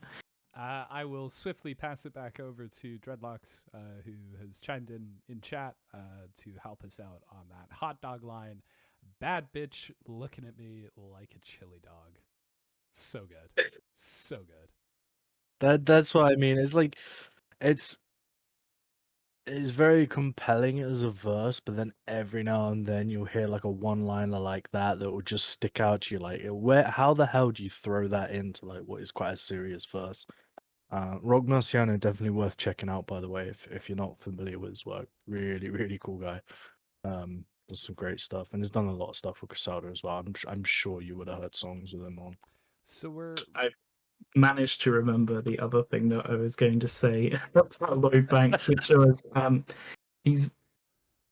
I will swiftly pass it back over to Dreadlocks, who has chimed in chat to help us out on that hot dog line. Bad bitch looking at me like a chili dog. So good. So good. That's what I mean. It's like it's very compelling as a verse, but then every now and then you'll hear like a one-liner like that will just stick out to you. Like, how the hell do you throw that into like what is quite a serious verse? Rock Marciano definitely worth checking out, by the way, if you're not familiar with his work. Really, really cool guy. Does some great stuff, and he's done a lot of stuff with Casada as well. I'm sure you would have heard songs with him on. So I've managed to remember the other thing that I was going to say about Lloyd Banks, which was he's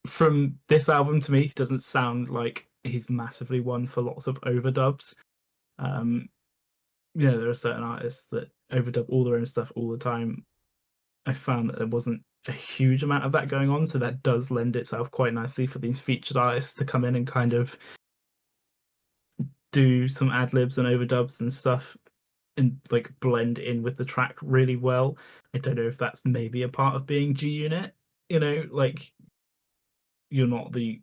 from this album to me doesn't sound like he's massively one for lots of overdubs. There are certain artists that overdub all their own stuff all the time. I found that there wasn't a huge amount of that going on, so that does lend itself quite nicely for these featured artists to come in and kind of do some ad libs and overdubs and stuff and like blend in with the track really well. I don't know if that's maybe a part of being G Unit, like you're not the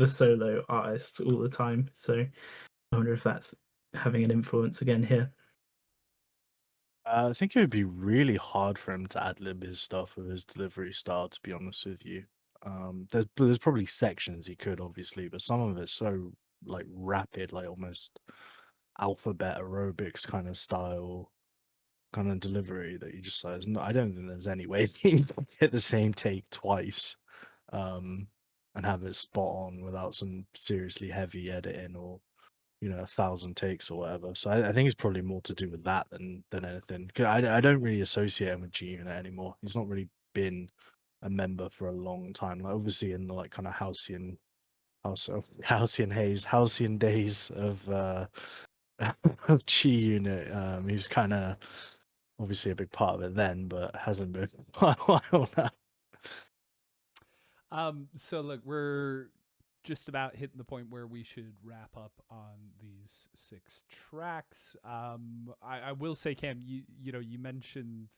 solo artist all the time. So I wonder if that's having an influence again here. I think it would be really hard for him to ad-lib his stuff with his delivery style, to be honest with you. There's probably sections he could, obviously, but some of it's so like rapid, like almost alphabet aerobics kind of style, kind of delivery that you just like. I don't think there's any way you can get the same take twice, and have it spot on without some seriously heavy editing or 1,000 takes or whatever. So I think it's probably more to do with that than anything. 'Cause I don't really associate him with G Unit anymore. He's not really been a member for a long time. Like obviously in the like kind of halcyon days of of G Unit, he was kind of obviously a big part of it then, but hasn't been for a while now. So look, we're just about hitting the point where we should wrap up on these 6 tracks. I will say, Cam, you mentioned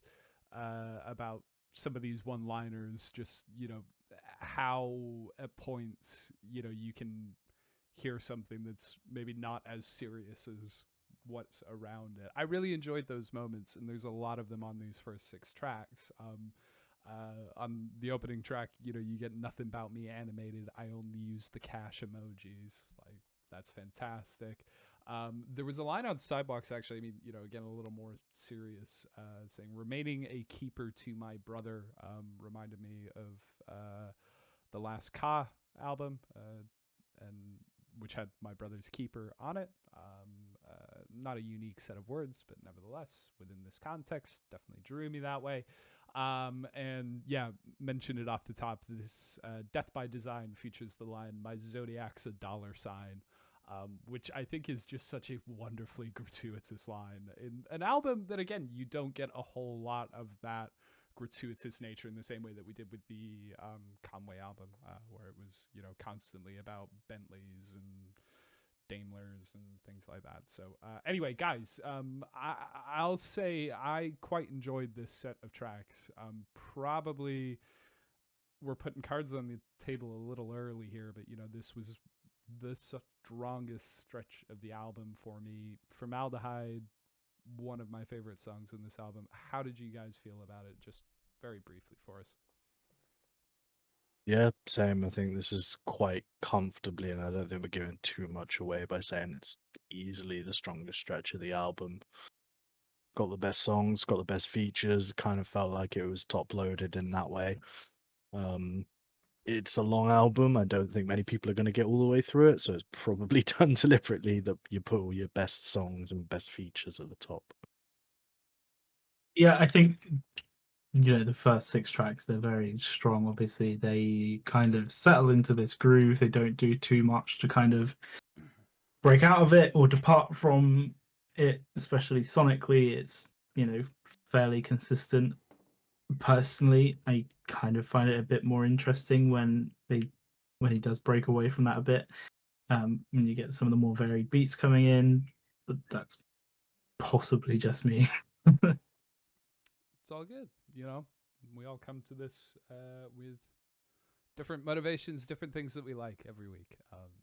about some of these one-liners, just how at points you can hear something that's maybe not as serious as what's around it. I really enjoyed those moments, and there's a lot of them on these first 6 tracks. On the opening track, you get Nothing About Me animated. I only use the cash emojis. Like, that's fantastic. There was a line on Sidewalks, actually. I mean, again, a little more serious, saying, remaining a keeper to my brother, reminded me of the last Ka album, and which had My Brother's Keeper on it. Not a unique set of words, but nevertheless, within this context, definitely drew me that way. And yeah, mentioned it off the top. This Death by Design features the line, my zodiac's a $sign, which I think is just such a wonderfully gratuitous line in an album that, again, you don't get a whole lot of that gratuitous nature in the same way that we did with the Conway album, where it was constantly about Bentleys and Daimlers and things like that. So anyway, guys, I'll say I quite enjoyed this set of tracks. Probably we're putting cards on the table a little early here, but this was the strongest stretch of the album for me. Formaldehyde, one of my favorite songs in this album. How did you guys feel about it? Just very briefly for us. Yeah, same. I think this is quite comfortably, and I don't think we're giving too much away by saying it's easily the strongest stretch of the album. Got the best songs, got the best features. Kind of felt like it was top loaded in that way. It's a long album. I don't think many people are going to get all the way through it, so it's probably done deliberately that you put all your best songs and best features at the top. Yeah, I think the first 6 tracks, they're very strong. Obviously, they kind of settle into this groove. They don't do too much to kind of break out of it or depart from it, especially sonically. It's fairly consistent. Personally, I kind of find it a bit more interesting when he does break away from that a bit. When you get some of the more varied beats coming in, but that's possibly just me. It's all good. We all come to this with different motivations, different things that we like every week.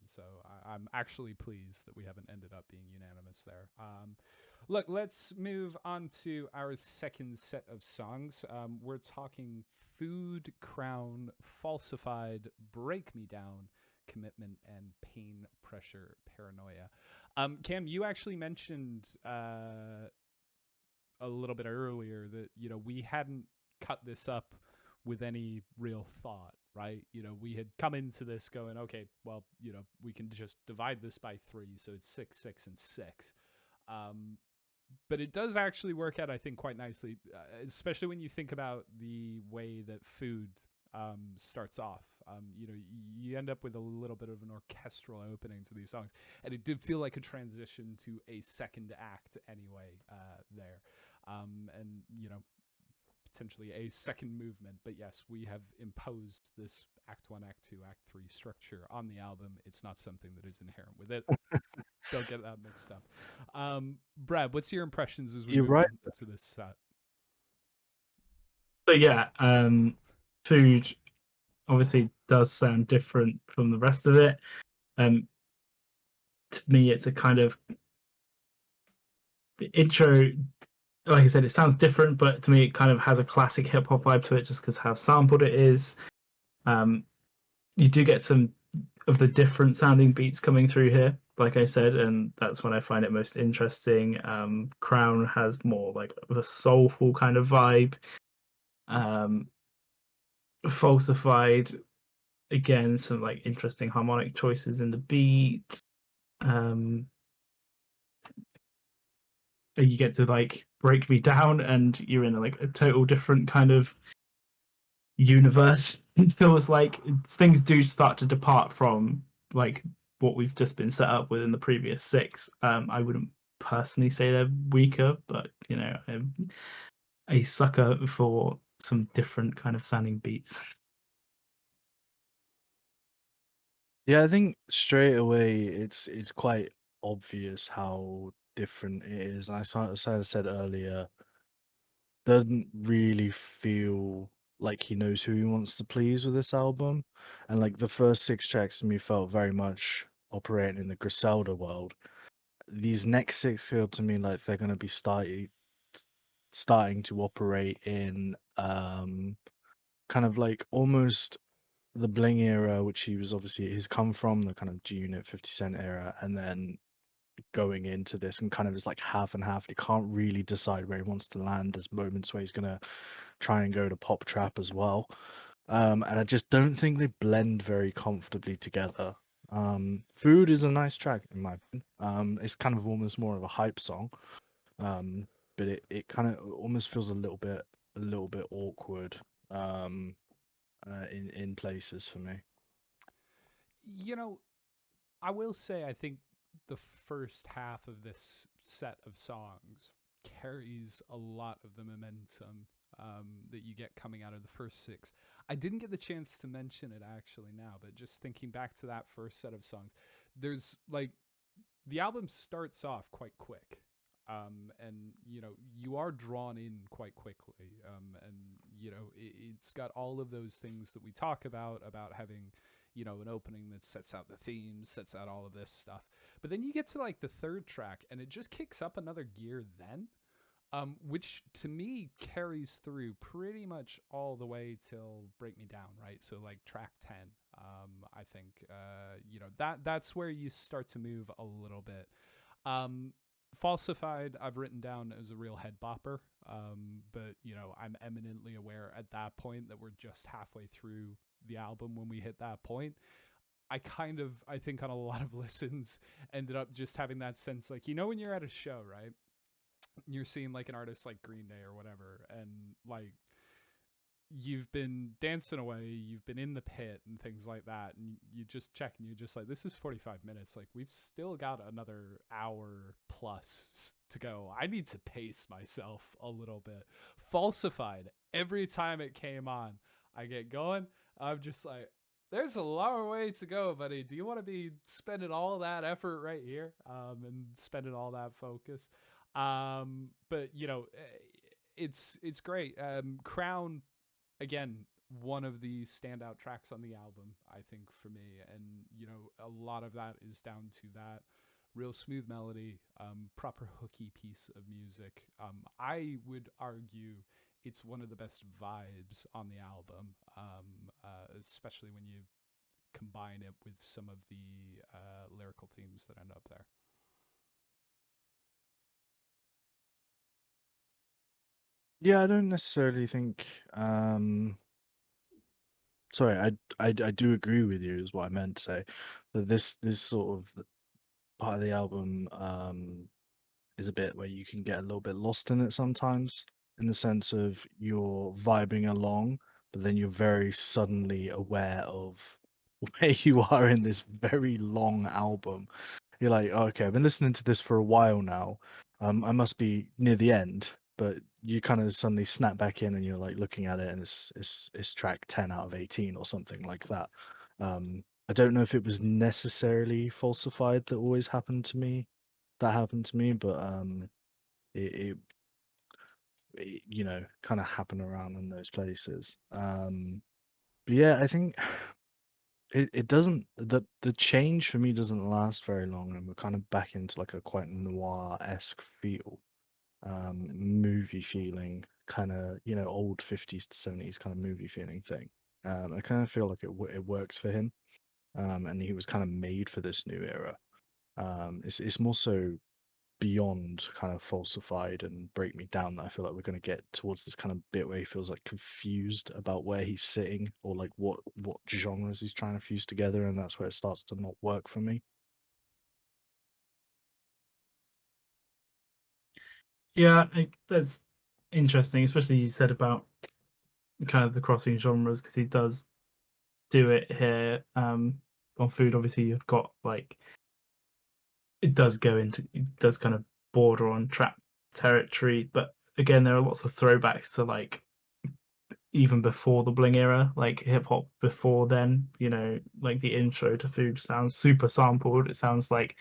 So I'm actually pleased that we haven't ended up being unanimous there. Look, let's move on to our second set of songs. We're talking Food, Crown, Falsified, Break Me Down, Commitment, and Pain, Pressure, Paranoia. Cam, you actually mentioned a little bit earlier that we hadn't cut this up with any real thought, right? We had come into this going, okay, well, we can just divide this by 3, so it's 6, 6, and 6. But it does actually work out, I think, quite nicely, especially when you think about the way that Food starts off. You end up with a little bit of an orchestral opening to these songs, and it did feel like a transition to a second act anyway there. And potentially a second movement, but yes, we have imposed this Act 1, Act 2, Act 3 structure on the album. It's not something that is inherent with it. Don't get that mixed up. Brad, what's your impressions as we You're move right. on to this set? So yeah, Food obviously does sound different from the rest of it. To me, it's a kind of the intro. Like I said, it sounds different, but to me, it kind of has a classic hip hop vibe to it, just because how sampled it is. You do get some of the different sounding beats coming through here, like I said, and that's when I find it most interesting. Crown has more like of a soulful kind of vibe. Falsified, again, some like interesting harmonic choices in the beat. You get to like break me down, and you're in like a total different kind of universe. It feels like things do start to depart from like what we've just been set up with in the previous 6. I wouldn't personally say they're weaker, but I'm a sucker for some different kind of sounding beats. Yeah, I think straight away it's quite obvious how different it is. And as I said earlier, doesn't really feel like he knows who he wants to please with this album. And like the first 6 tracks to me felt very much operating in the Griselda world. These next 6 feel to me like they're gonna be starting to operate in kind of like almost the Bling era, which he was obviously he's come from, the kind of G Unit 50 Cent era, and then going into this and kind of is like half and half. He can't really decide where he wants to land. There's moments where he's gonna try and go to pop trap as well. And I just don't think they blend very comfortably together. Food is a nice track in my opinion. It's kind of almost more of a hype song. But it kind of almost feels a little bit awkward in places for me. I will say I think the first half of this set of songs carries a lot of the momentum that you get coming out of the first 6. I didn't get the chance to mention it actually now, but just thinking back to that first set of songs, there's like the album starts off quite quick. and you are drawn in quite quickly, and it's got all of those things that we talk about having an opening that sets out the themes, sets out all of this stuff. But then you get to like the third track, and it just kicks up another gear then, which to me carries through pretty much all the way till Break Me Down, right? So like track 10, I think, that's where you start to move a little bit. Falsified, I've written down as a real head bopper, but I'm eminently aware at that point that we're just halfway through the album when we hit that point. I think on a lot of listens ended up just having that sense, like, when you're at a show, right? You're seeing like an artist like Green Day or whatever, and like you've been dancing away, you've been in the pit and things like that, and you just check and you're just like, this is 45 minutes, like we've still got another hour plus to go. I need to pace myself a little bit. Falsified, every time it came on, I get going, I'm just like, there's a long way to go, buddy. Do you want to be spending all that effort right here, and spending all that focus? But it's great. Crown, again, one of the standout tracks on the album, I think, for me. And a lot of that is down to that real smooth melody, proper hooky piece of music. I would argue it's one of the best vibes on the album, especially when you combine it with some of the lyrical themes that end up there. Yeah, I don't necessarily think. Sorry, I do agree with you, is what I meant to say. That this sort of part of the album is a bit where you can get a little bit lost in it sometimes, in the sense of you're vibing along, but then you're very suddenly aware of where you are in this very long album. You're like, "Oh, okay, I've been listening to this for a while now. I must be near the end." But you kind of suddenly snap back in, and you're like looking at it, and it's track 10 out of 18 or something like that. I don't know if it was necessarily falsified that always happened to me. That happened to me, but it, kind of happened around in those places. But yeah, I think it doesn't, the change for me doesn't last very long, and we're kind of back into like a quite noir-esque feel, movie feeling, kind of old 50s to 70s kind of movie feeling thing. I kind of feel like it works for him, and he was kind of made for this new era. It's more so beyond kind of falsified and break me down that I feel like we're going to get towards this kind of bit where he feels like confused about where he's sitting, or like what genres he's trying to fuse together, and that's where it starts to not work for me. Yeah, that's interesting, especially you said about kind of the crossing genres, because he does do it here. On Food, obviously, you've got like, it does kind of border on trap territory, but again, there are lots of throwbacks to like even before the bling era, like hip hop before then. Like the intro to Food sounds super sampled. It sounds like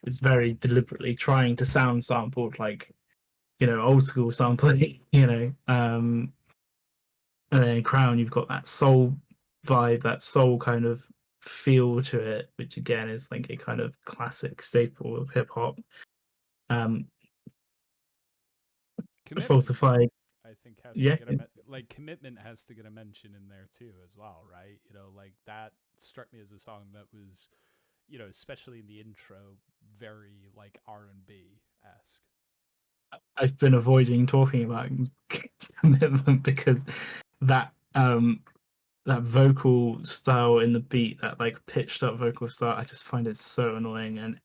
it's very deliberately trying to sound sampled, like old school sampling. And then Crown, you've got that soul vibe, that soul kind of feel to it, which again is like a kind of classic staple of hip hop. Falsified, I think has yeah. to get Commitment has to get a mention in there too as well, right? Like that struck me as a song that was, especially in the intro, very like R&B esque. I've been avoiding talking about Commitment because that that vocal style in the beat, that like pitched up vocal style, I just find it so annoying. And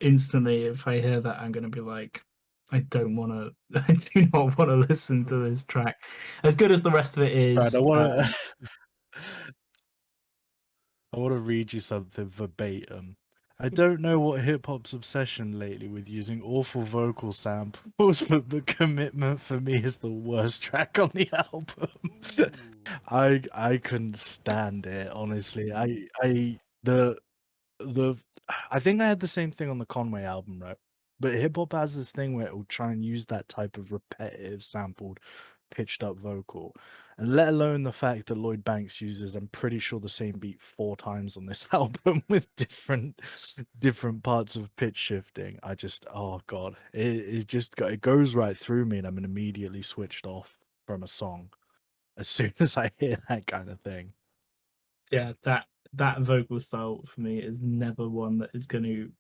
instantly, if I hear that, I'm gonna be like, I don't want to. I do not want to listen to this track. As good as the rest of it Right, is. I want to read you something verbatim. I don't know what hip hop's obsession lately with using awful vocal samples, but the Commitment for me is the worst track on the album. I couldn't stand it, honestly. I think I had the same thing on the Conway album, right? But hip hop has this thing where it will try and use that type of repetitive, sampled, pitched up vocal, and let alone the fact that Lloyd Banks uses, I'm pretty sure, the same beat 4 times on this album with different parts of pitch shifting. I just, oh god, it goes right through me, and I'm immediately switched off from a song as soon as I hear that kind of thing. Yeah, that vocal style for me is never one that is going to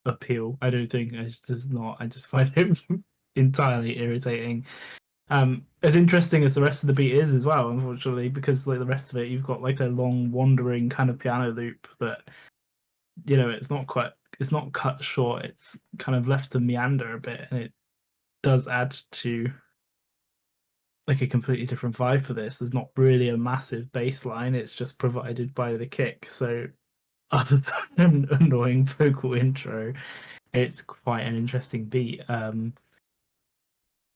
appeal. I don't think it's just not. I just find it entirely irritating. As interesting as the rest of the beat is as well, unfortunately, because like the rest of it, you've got like a long wandering kind of piano loop that it's not cut short. It's kind of left to meander a bit, and it does add to like a completely different vibe for this. There's not really a massive bass line, it's just provided by the kick. So other than an annoying vocal intro, it's quite an interesting beat. A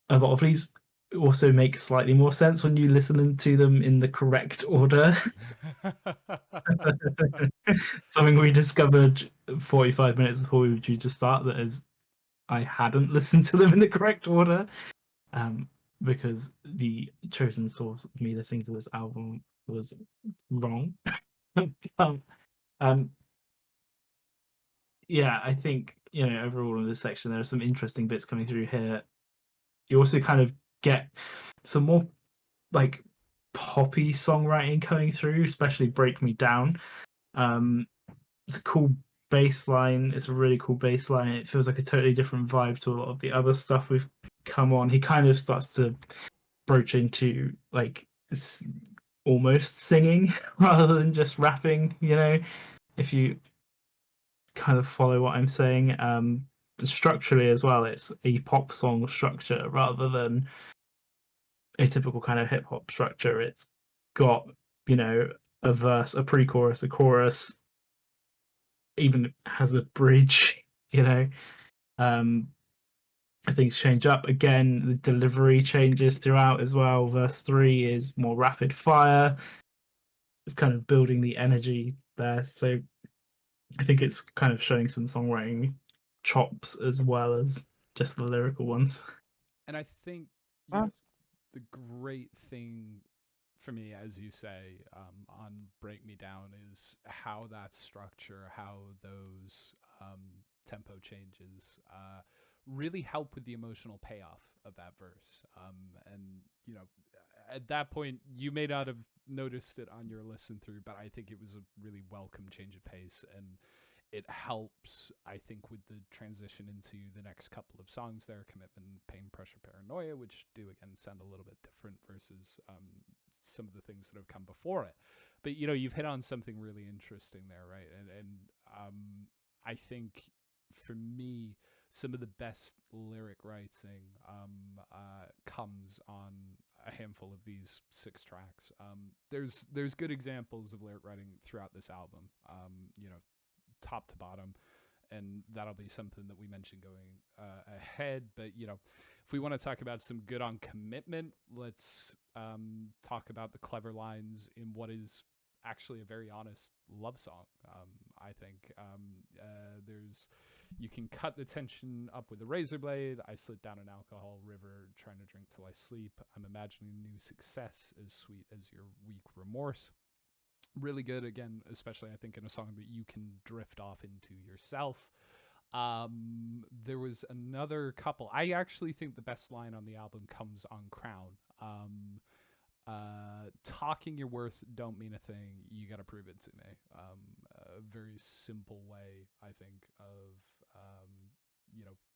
lot of these also make slightly more sense when you listen to them in the correct order. Something we discovered 45 minutes before we were due to start, that is, I hadn't listened to them in the correct order, because the chosen source of me listening to this album was wrong. um, um, yeah, I think overall in this section there are some interesting bits coming through here. You also kind of get some more like poppy songwriting coming through, especially "Break Me Down." It's a cool bass line. It's a really cool bass line. It feels like a totally different vibe to a lot of the other stuff we've come on. He kind of starts to broach into like almost singing rather than just rapping. If you kind of follow what I'm saying. Structurally as well, it's a pop song structure rather than a typical kind of hip hop structure. It's got, a verse, a pre-chorus, a chorus, even has a bridge, you know. Um, Things change up again. The delivery changes throughout as well. Verse 3 is more rapid fire. It's kind of building the energy there. So I think it's kind of showing some songwriting chops as well as just the lyrical ones. And I think Uh, the great thing for me, as you say, on Break Me Down is how that structure, how those tempo changes really help with the emotional payoff of that verse. And, at that point, you may not have noticed it on your listen through, but I think it was a really welcome change of pace. And it helps, I think, with the transition into the next couple of songs there, Commitment, Pain, Pressure, Paranoia, which do, again, sound a little bit different versus some of the things that have come before it. But, you've hit on something really interesting there, right? And I think, for me, some of the best lyric writing comes on a handful of these 6 tracks. There's good examples of lyric writing throughout this album, top to bottom, and that'll be something that we mentioned going ahead. But if we want to talk about some good on Commitment, let's talk about the clever lines in what is actually a very honest love song. I think you can cut the tension up with a razor blade. I slid down an alcohol river trying to drink till I sleep. I'm imagining new success as sweet as your weak remorse. Really good, again, especially I think in a song that you can drift off into yourself. There was another couple. I actually think the best line on the album comes on Crown. Talking your worth don't mean a thing. You got to prove it to me. A very simple way, I think, of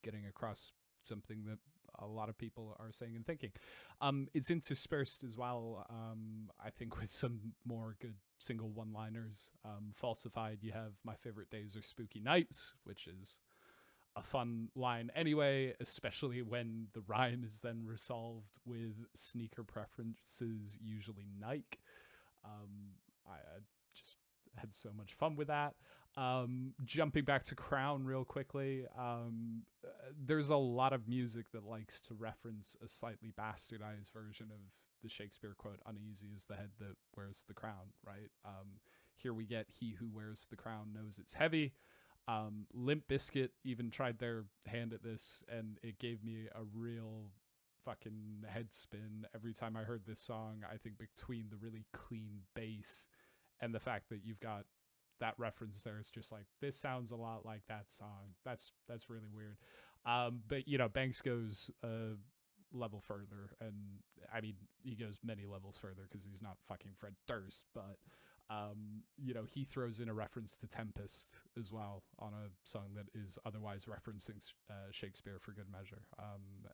getting across something that a lot of people are saying and thinking. It's interspersed as well, I think, with some more good single one-liners. Falsified, you have My Favorite Days Are Spooky Nights, which is a fun line anyway, especially when the rhyme is then resolved with sneaker preferences, usually Nike. I just had so much fun with that. Jumping back to Crown real quickly, there's a lot of music that likes to reference a slightly bastardized version of the Shakespeare quote, "Uneasy is the head that wears the crown," right? Here we get, "He who wears the crown knows it's heavy." Limp Bizkit even tried their hand at this, and it gave me a real fucking head spin every time I heard this song. I think between the really clean bass and the fact that you've got that reference there, it's just like, this sounds a lot like that song. That's really weird. But you know, Banks goes a level further, and I mean, he goes many levels further because he's not fucking Fred Durst, but you know, he throws in a reference to Tempest as well on a song that is otherwise referencing Shakespeare for good measure.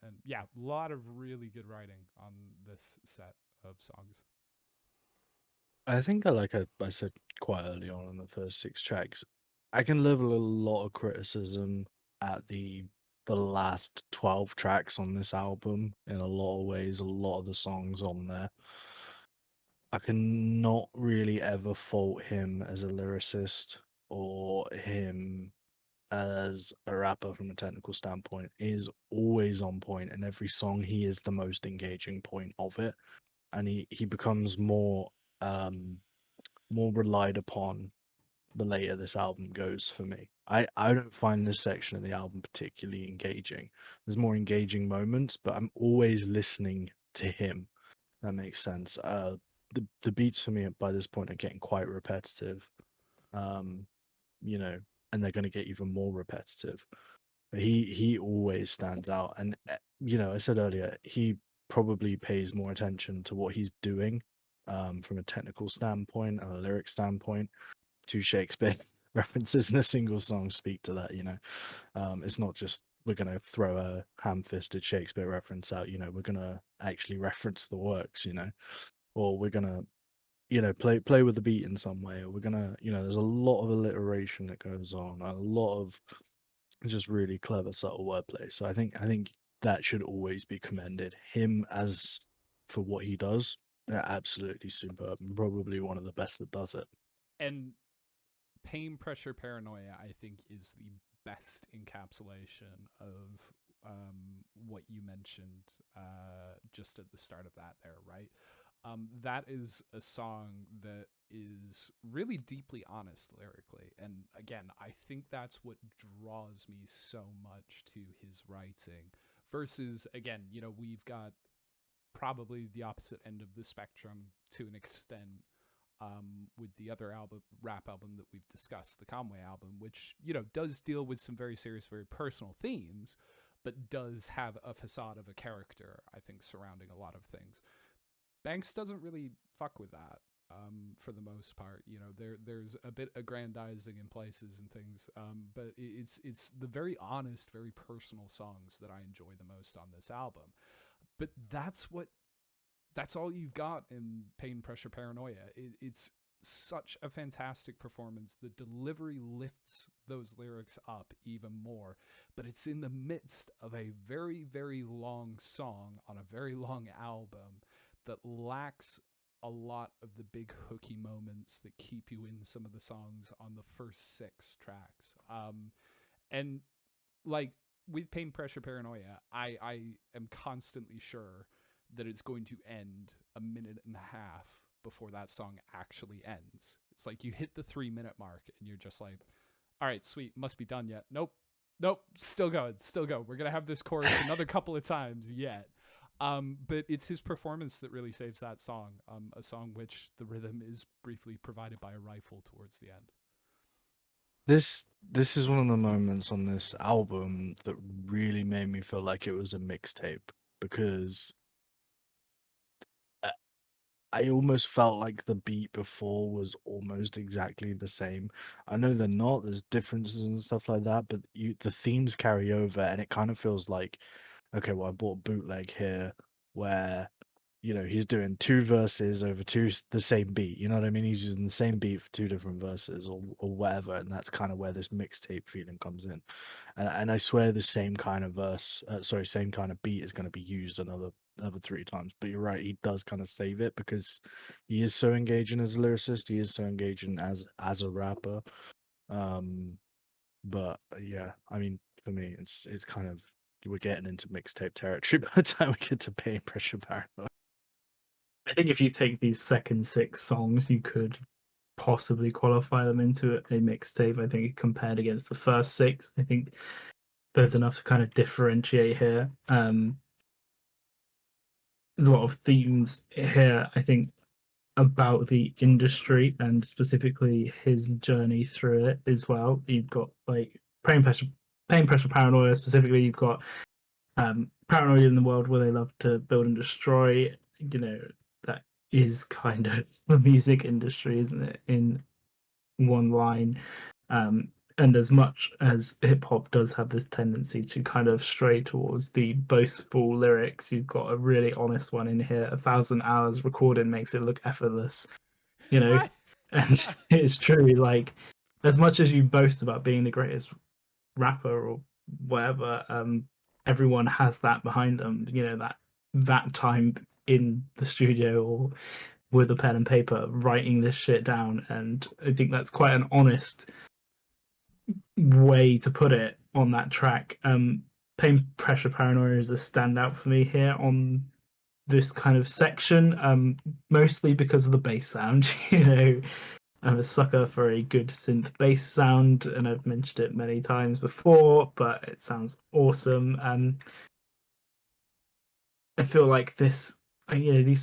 And yeah, a lot of really good writing on this set of songs. I think I said quite early on in the first 6 tracks, I can level a lot of criticism at the last 12 tracks on this album in a lot of ways. A lot of the songs on there, I cannot really ever fault him as a lyricist or him as a rapper from a technical standpoint. He is always on point in every song. He is the most engaging point of it, and he becomes more relied upon the later this album goes for me. I don't find this section of the album particularly engaging. There's more engaging moments, but I'm always listening to him. That makes sense. The beats for me by this point are getting quite repetitive. Um, you know, and they're going to get even more repetitive. But he always stands out, and you know, I said earlier, he probably pays more attention to what he's doing, from a technical standpoint and a lyric standpoint, to Shakespeare. References in a single song speak to that. You know, it's not just we're going to throw a ham-fisted Shakespeare reference out. You know, we're going to actually reference the works. You know, or we're going to, you know, play with the beat in some way, or we're gonna, you know, there's a lot of alliteration that goes on, a lot of just really clever subtle wordplay. So I think that should always be commended. Him as for what he does, they're absolutely superb, and probably one of the best that does it. And Pain, Pressure, Paranoia, I think, is the best encapsulation of what you mentioned just at the start of that there, right? That is a song that is really deeply honest lyrically. And again, I think that's what draws me so much to his writing. Versus, again, you know, we've got probably the opposite end of the spectrum to an extent with the other rap album that we've discussed, the Conway album, which, you know, does deal with some very serious, very personal themes, but does have a facade of a character, I think, surrounding a lot of things. Banks doesn't really fuck with that for the most part. You know, there's a bit aggrandizing in places and things, but it's the very honest, very personal songs that I enjoy the most on this album. But that's all you've got in Pain, Pressure, Paranoia. It's such a fantastic performance. The delivery lifts those lyrics up even more, but it's in the midst of a very, very long song on a very long album that lacks a lot of the big hooky moments that keep you in some of the songs on the first 6 tracks. And like with Pain, Pressure, Paranoia, I am constantly sure that it's going to end a minute and a half before that song actually ends. It's like you hit the 3-minute mark and you're just like, all right, sweet, must be done yet. Nope, still going. We're going to have this chorus another couple of times yet. But it's his performance that really saves that song, a song which the rhythm is briefly provided by a rifle towards the end. This is one of the moments on this album that really made me feel like it was a mixtape, because I almost felt like the beat before was almost exactly the same. I know they're not, there's differences and stuff like that, but the themes carry over, and it kind of feels like, okay, well, I bought a bootleg here where, you know, he's doing 2 verses over the same beat. You know what I mean? He's using the same beat for 2 different verses, or whatever, and that's kind of where this mixtape feeling comes in. And I swear the same kind of same kind of beat is going to be used another 3 times. But you're right, he does kind of save it because he is so engaging as a lyricist. He is so engaging as a rapper. But yeah, I mean, for me, it's kind of, we're getting into mixtape territory by the time we get to Pain, Pressure, Paranoia. I think if you take these second 6 songs, you could possibly qualify them into a mixtape. I think compared against the first 6, I think there's enough to kind of differentiate here. There's a lot of themes here, I think, about the industry and specifically his journey through it as well. You've got like pain, pressure, paranoia. Specifically, you've got paranoid in the world where they love to build and destroy. That is kind of the music industry, isn't it? In one line. And as much as hip hop does have this tendency to kind of stray towards the boastful lyrics, you've got a really honest one in here. 1,000 hours recorded makes it look effortless, you know. What? And it's true. Like, as much as you boast about being the greatest rapper or whatever, everyone has that behind them. That time in the studio or with a pen and paper writing this shit down, and I think that's quite an honest way to put it on that track. Pain, pressure, paranoia is a standout for me here on this kind of section, mostly because of the bass sound. I'm a sucker for a good synth bass sound, and I've mentioned it many times before, but it sounds awesome. I feel like these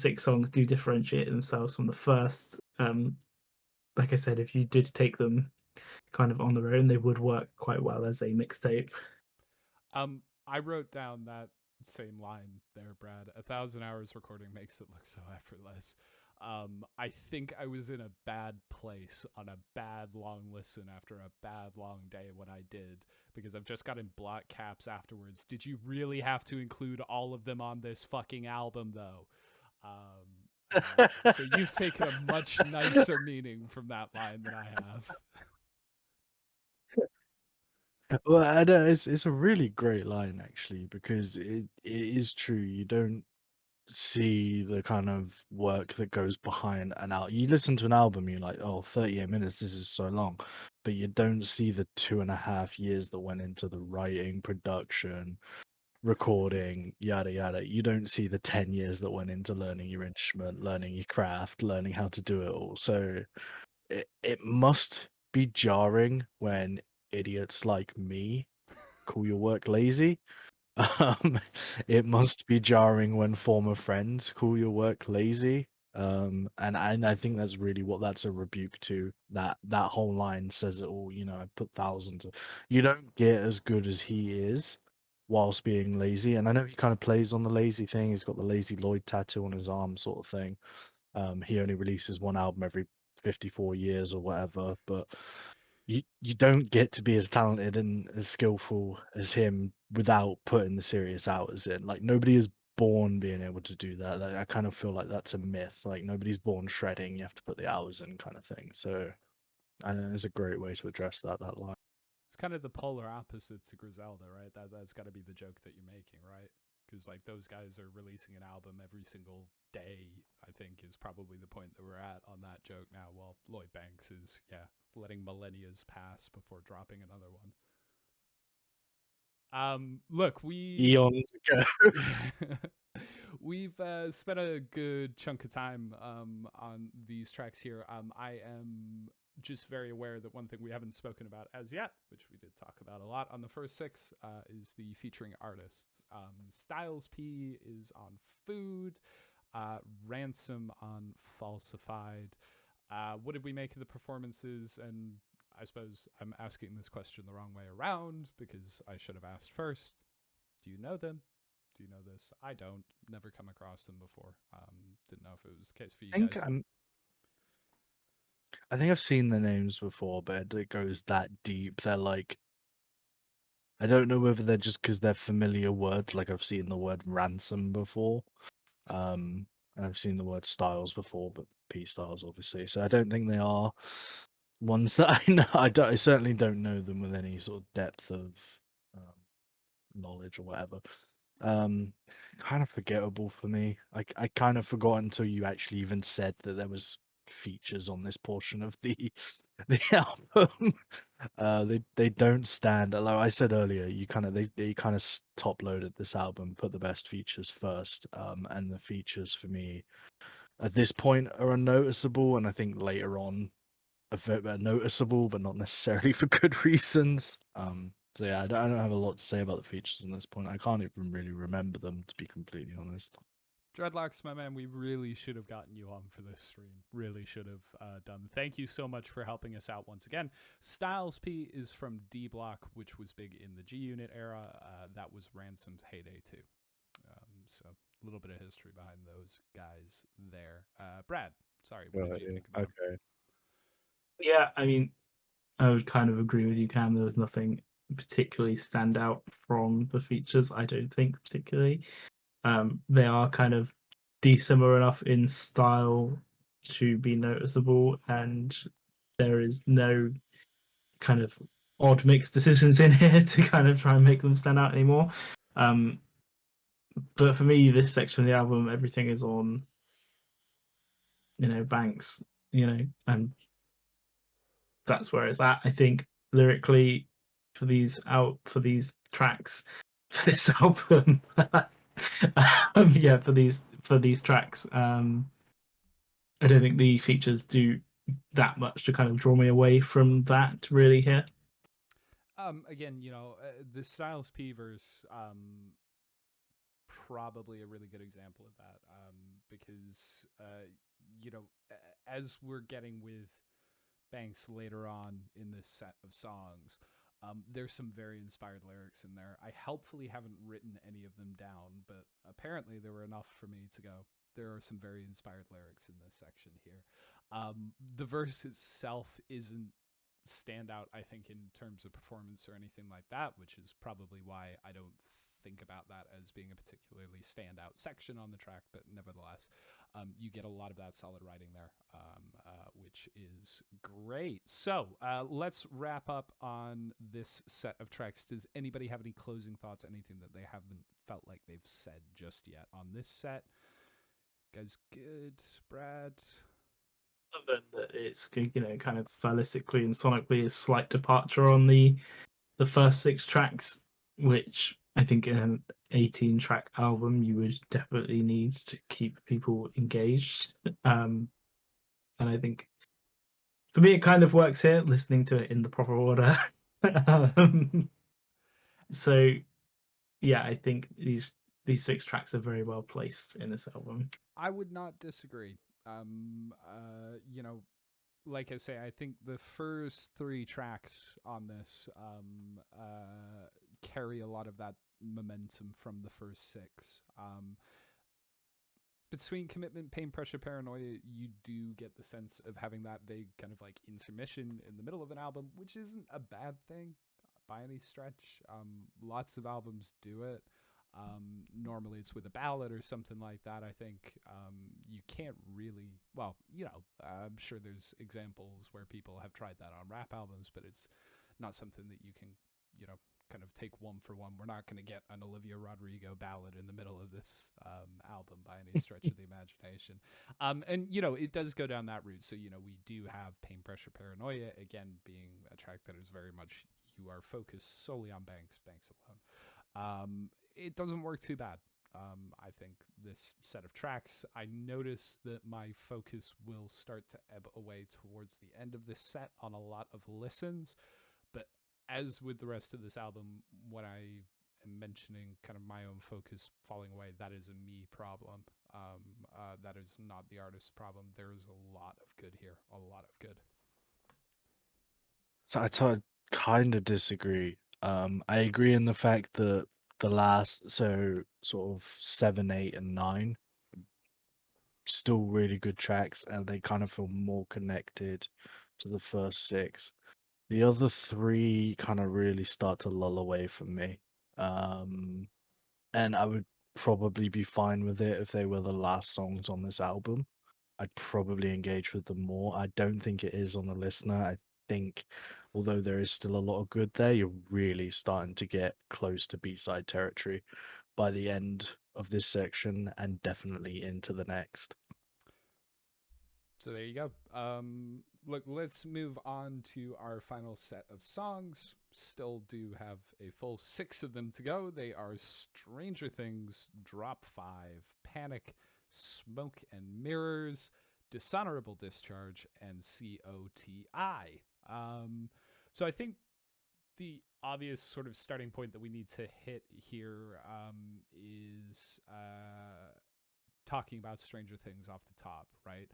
6 songs do differentiate themselves from the first. Like I said, if you did take them kind of on their own, they would work quite well as a mixtape. I wrote down that same line there, Brad. 1,000 hours recording makes it look so effortless. I think I was in a bad place on a bad long listen after a bad long day when I did, because I've just got in block caps afterwards. Did you really have to include all of them on this fucking album, though? So you've taken a much nicer meaning from that line than I have. Well, I know it's a really great line actually, because it is true. You don't see the kind of work that goes behind an album. You listen to an album, you're like, oh, 38 minutes, this is so long. But you don't see the 2.5 years that went into the writing, production, recording, yada yada. You don't see the 10 years that went into learning your instrument, learning your craft, learning how to do it all. So it must be jarring when idiots like me call your work lazy. Um, it must be jarring when former friends call your work lazy. And I think that's really what that's a rebuke to. That whole line says it all. I put thousands of. You don't get as good as he is whilst being lazy. And I know he kind of plays on the lazy thing. He's got the lazy Lloyd tattoo on his arm, sort of thing. He only releases one album every 54 years or whatever, but you don't get to be as talented and as skillful as him without putting the serious hours in. Like, nobody is born being able to do that. Like, I kind of feel like that's a myth. Like, nobody's born shredding. You have to put the hours in, kind of thing. So I know it's a great way to address that line. It's kind of the polar opposite to Griselda, right? That's got to be the joke that you're making, right? Because like those guys are releasing an album every single day. I think is probably the point that we're at on that joke now. While Lloyd Banks is letting millennias pass before dropping another one. Look, Eons ago. we've spent a good chunk of time on these tracks here. I am just very aware that one thing we haven't spoken about as yet, which we did talk about a lot on the first 6, is the featuring artists. Styles P is on Food, Ransom on Falsified. What did we make of the performances? And I suppose I'm asking this question the wrong way around because I should have asked first. Do you know them? Do you know this? I don't. Never come across them before. Didn't know if it was the case for you guys. I think I've seen the names before, but it goes that deep. They're like, I don't know whether they're just because they're familiar words. Like, I've seen the word ransom before, and I've seen the word styles before, but P styles obviously. So I don't think they are ones that I know. I certainly don't know them with any sort of depth of knowledge or whatever. Kind of forgettable for me. I kind of forgot until you actually even said that there was features on this portion of the the album. They don't stand. Like I said earlier, they kind of top loaded this album, put the best features first. And the features for me at this point are unnoticeable, and I think later on noticeable, but not necessarily for good reasons. So yeah, I don't have a lot to say about the features on this point. I can't even really remember them, to be completely honest. Dreadlocks, my man, we really should have gotten you on for this stream. Really should have done. Thank you so much for helping us out once again. Styles P is from D Block, which was big in the G Unit era. That was Ransom's heyday too. So a little bit of history behind those guys there. Brad, sorry, what did you think about him? Okay. Yeah, I mean, I would kind of agree with you, Cam. There was nothing particularly stand out from the features, I don't think, particularly. They are kind of dissimilar enough in style to be noticeable, and there is no kind of odd mixed decisions in here to kind of try and make them stand out anymore. But for me, this section of the album, everything is on, Banks, and that's where it's at. I think lyrically for these tracks, for this album, yeah, for these tracks, I don't think the features do that much to kind of draw me away from that really here. Again, the Styles P verse, probably a really good example of that, because as we're getting with Banks later on in this set of songs, there's some very inspired lyrics in there. I helpfully haven't written any of them down, but apparently there were enough for me to go, there are some very inspired lyrics in this section here. The verse itself isn't standout, I think, in terms of performance or anything like that, which is probably why I don't think about that as being a particularly standout section on the track, but nevertheless, you get a lot of that solid writing there, which is great. So let's wrap up on this set of tracks. Does anybody have any closing thoughts, anything that they haven't felt like they've said just yet on this set? Guys, good? Brad? Other than that, it's kind of stylistically and sonically a slight departure on the first 6 tracks, which I think in an 18-track album you would definitely need to keep people engaged. And I think for me it kind of works here, listening to it in the proper order. So yeah, I think these 6 tracks are very well placed in this album. I would not disagree. Like I say, I think the first 3 tracks on this carry a lot of that momentum from the first 6. Between Commitment, Pain, Pressure, Paranoia, you do get the sense of having that vague kind of like intermission in the middle of an album, which isn't a bad thing by any stretch. Lots of albums do it. Normally it's with a ballad or something like that. I think you can't really, I'm sure there's examples where people have tried that on rap albums, but it's not something that you can, kind of take one for one. We're not going to get an Olivia Rodrigo ballad in the middle of this album by any stretch of the imagination. And, it does go down that route. So, we do have Pain, Pressure, Paranoia, again, being a track that is very much, you are focused solely on Banks alone. It doesn't work too bad. I think this set of tracks, I notice that my focus will start to ebb away towards the end of this set on a lot of listens. But as with the rest of this album, when I am mentioning kind of my own focus falling away, that is a me problem. That is not the artist's problem. There is a lot of good here, a lot of good. So I kind of disagree. I agree in the fact that the last, so sort of 7, 8, and 9, still really good tracks, and they kind of feel more connected to the first 6. The other 3 kind of really start to lull away from me. And I would probably be fine with it if they were the last songs on this album. I'd probably engage with them more. I don't think it is on the listener. I think, although there is still a lot of good there, you're really starting to get close to B-side territory by the end of this section and definitely into the next. So there you go. Look, let's move on to our final set of songs. Still do have a full 6 of them to go. They are Stranger Things, Drop 5, Panic, Smoke and Mirrors, dishonorable discharge, and COTI. So I think the obvious sort of starting point that we need to hit here is talking about Stranger Things off the top, right?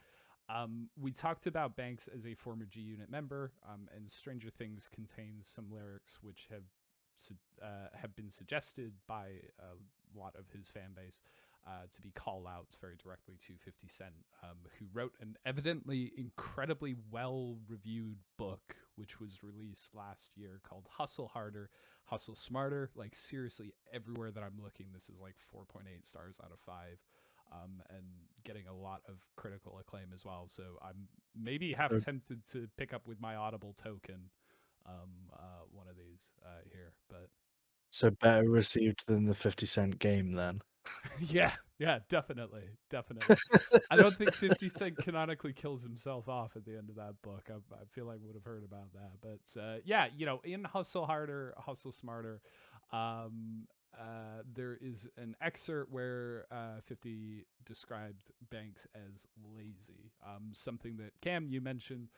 We talked about Banks as a former G Unit member, and Stranger Things contains some lyrics which have been suggested by a lot of his fan base to be call outs very directly to 50 Cent, who wrote an evidently incredibly well-reviewed book, which was released last year, called Hustle Harder, Hustle Smarter. Like, seriously, everywhere that I'm looking, this is like 4.8 stars out of 5. And getting a lot of critical acclaim as well. So I'm maybe half tempted to pick up with my Audible token one of these here. But So better received than the 50 Cent game then. yeah, definitely. I don't think 50 Cent canonically kills himself off at the end of that book. I feel like I would have heard about that. But yeah, in Hustle Harder, Hustle Smarter, there is an excerpt where 50 described Banks as lazy, something that, Cam, you mentioned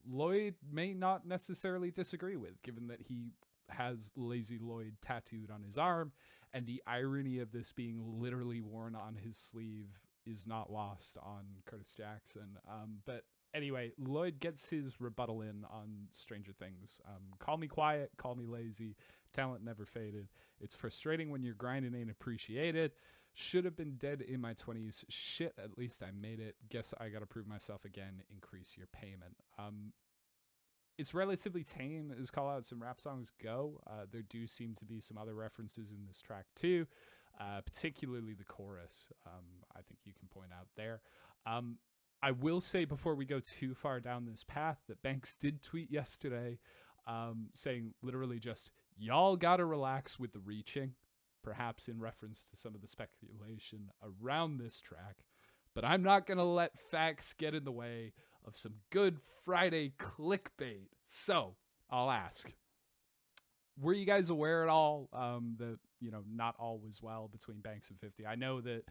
Lloyd may not necessarily disagree with, given that he has Lazy Lloyd tattooed on his arm, and the irony of this being literally worn on his sleeve is not lost on Curtis Jackson. But anyway, Lloyd gets his rebuttal in on Stranger Things. Call me quiet, call me lazy, talent never faded. It's frustrating when your grinding ain't appreciated. Should have been dead in my 20s. Shit, at least I made it. Guess I gotta prove myself again. Increase your payment. It's relatively tame as call-outs and rap songs go. There do seem to be some other references in this track too, particularly the chorus. I think you can point out there. I will say before we go too far down this path that Banks did tweet yesterday saying literally just, y'all gotta relax with the reaching, perhaps in reference to some of the speculation around this track. But I'm not going to let facts get in the way of some good Friday clickbait. So I'll ask, were you guys aware at all that, not all was well between Banks and 50? I know that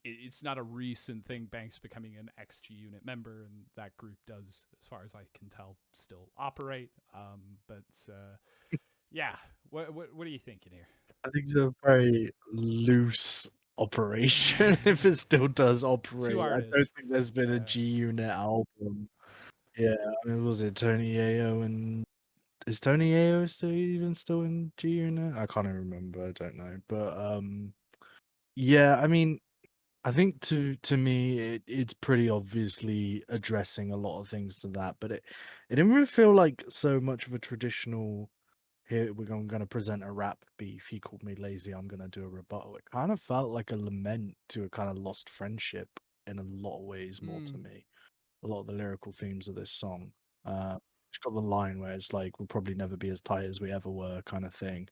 it's not a recent thing, Banks becoming an ex-G Unit member, and that group does, as far as I can tell, still operate. But yeah, what are you thinking here? I think it's a very loose operation if it still does operate. I don't think there's been a G Unit album. Yeah, I mean, was it Tony Ayo, and is Tony Ayo still in G Unit? I can't even remember. I don't know, but yeah, I mean, I think to me it's pretty obviously addressing a lot of things to that, but it didn't really feel like so much of a traditional. Here I'm going to present a rap beef. He called me lazy. I'm going to do a rebuttal. It kind of felt like a lament to a kind of lost friendship in a lot of ways. More to me, a lot of the lyrical themes of this song. It's got the line where it's like, "We'll probably never be as tight as we ever were," kind of thing.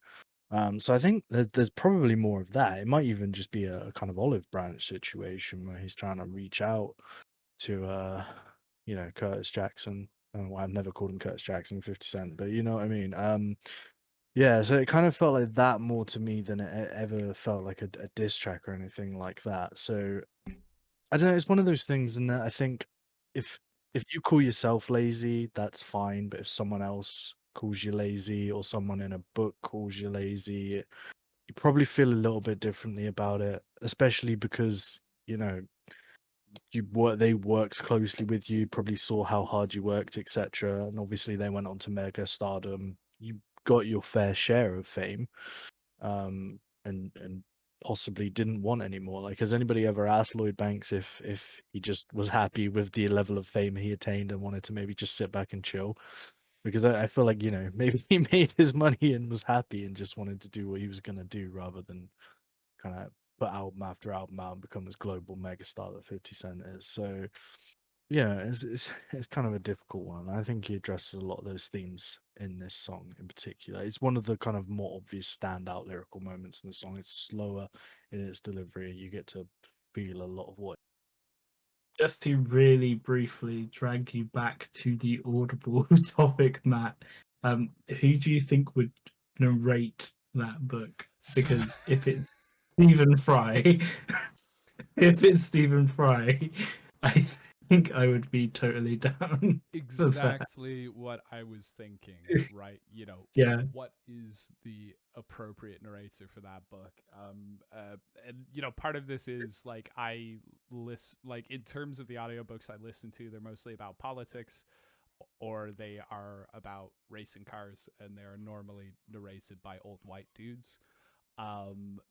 So I think there's probably more of that. It might even just be a kind of olive branch situation where he's trying to reach out to Curtis Jackson. Well, I've never called him Curtis Jackson, 50 Cent, but you know what I mean. Yeah, so it kind of felt like that more to me than it ever felt like a diss track or anything like that. So I don't know. It's one of those things, and I think if you call yourself lazy, that's fine. But if someone else calls you lazy, or someone in a book calls you lazy, you probably feel a little bit differently about it, especially because they worked closely with you, probably saw how hard you worked, etc. And obviously they went on to mega stardom. You got your fair share of fame, and possibly didn't want any more. Like, has anybody ever asked Lloyd Banks if he just was happy with the level of fame he attained and wanted to maybe just sit back and chill? Because I feel like, maybe he made his money and was happy and just wanted to do what he was gonna do rather than kind of put album after album out and become this global megastar that 50 Cent is. So yeah, it's kind of a difficult one. I think he addresses a lot of those themes in this song in particular. It's one of the kind of more obvious standout lyrical moments in the song. It's slower in its delivery. You get to feel a lot of what. Just to really briefly drag you back to the Audible topic, Matt, who do you think would narrate that book? Because if it's Stephen Fry, I think I would be totally down for that. Exactly what I was thinking, right? Yeah. What is the appropriate narrator for that book? And part of this is like I list like in terms of the audiobooks I listen to, they're mostly about politics or they are about racing cars and they are normally narrated by old white dudes.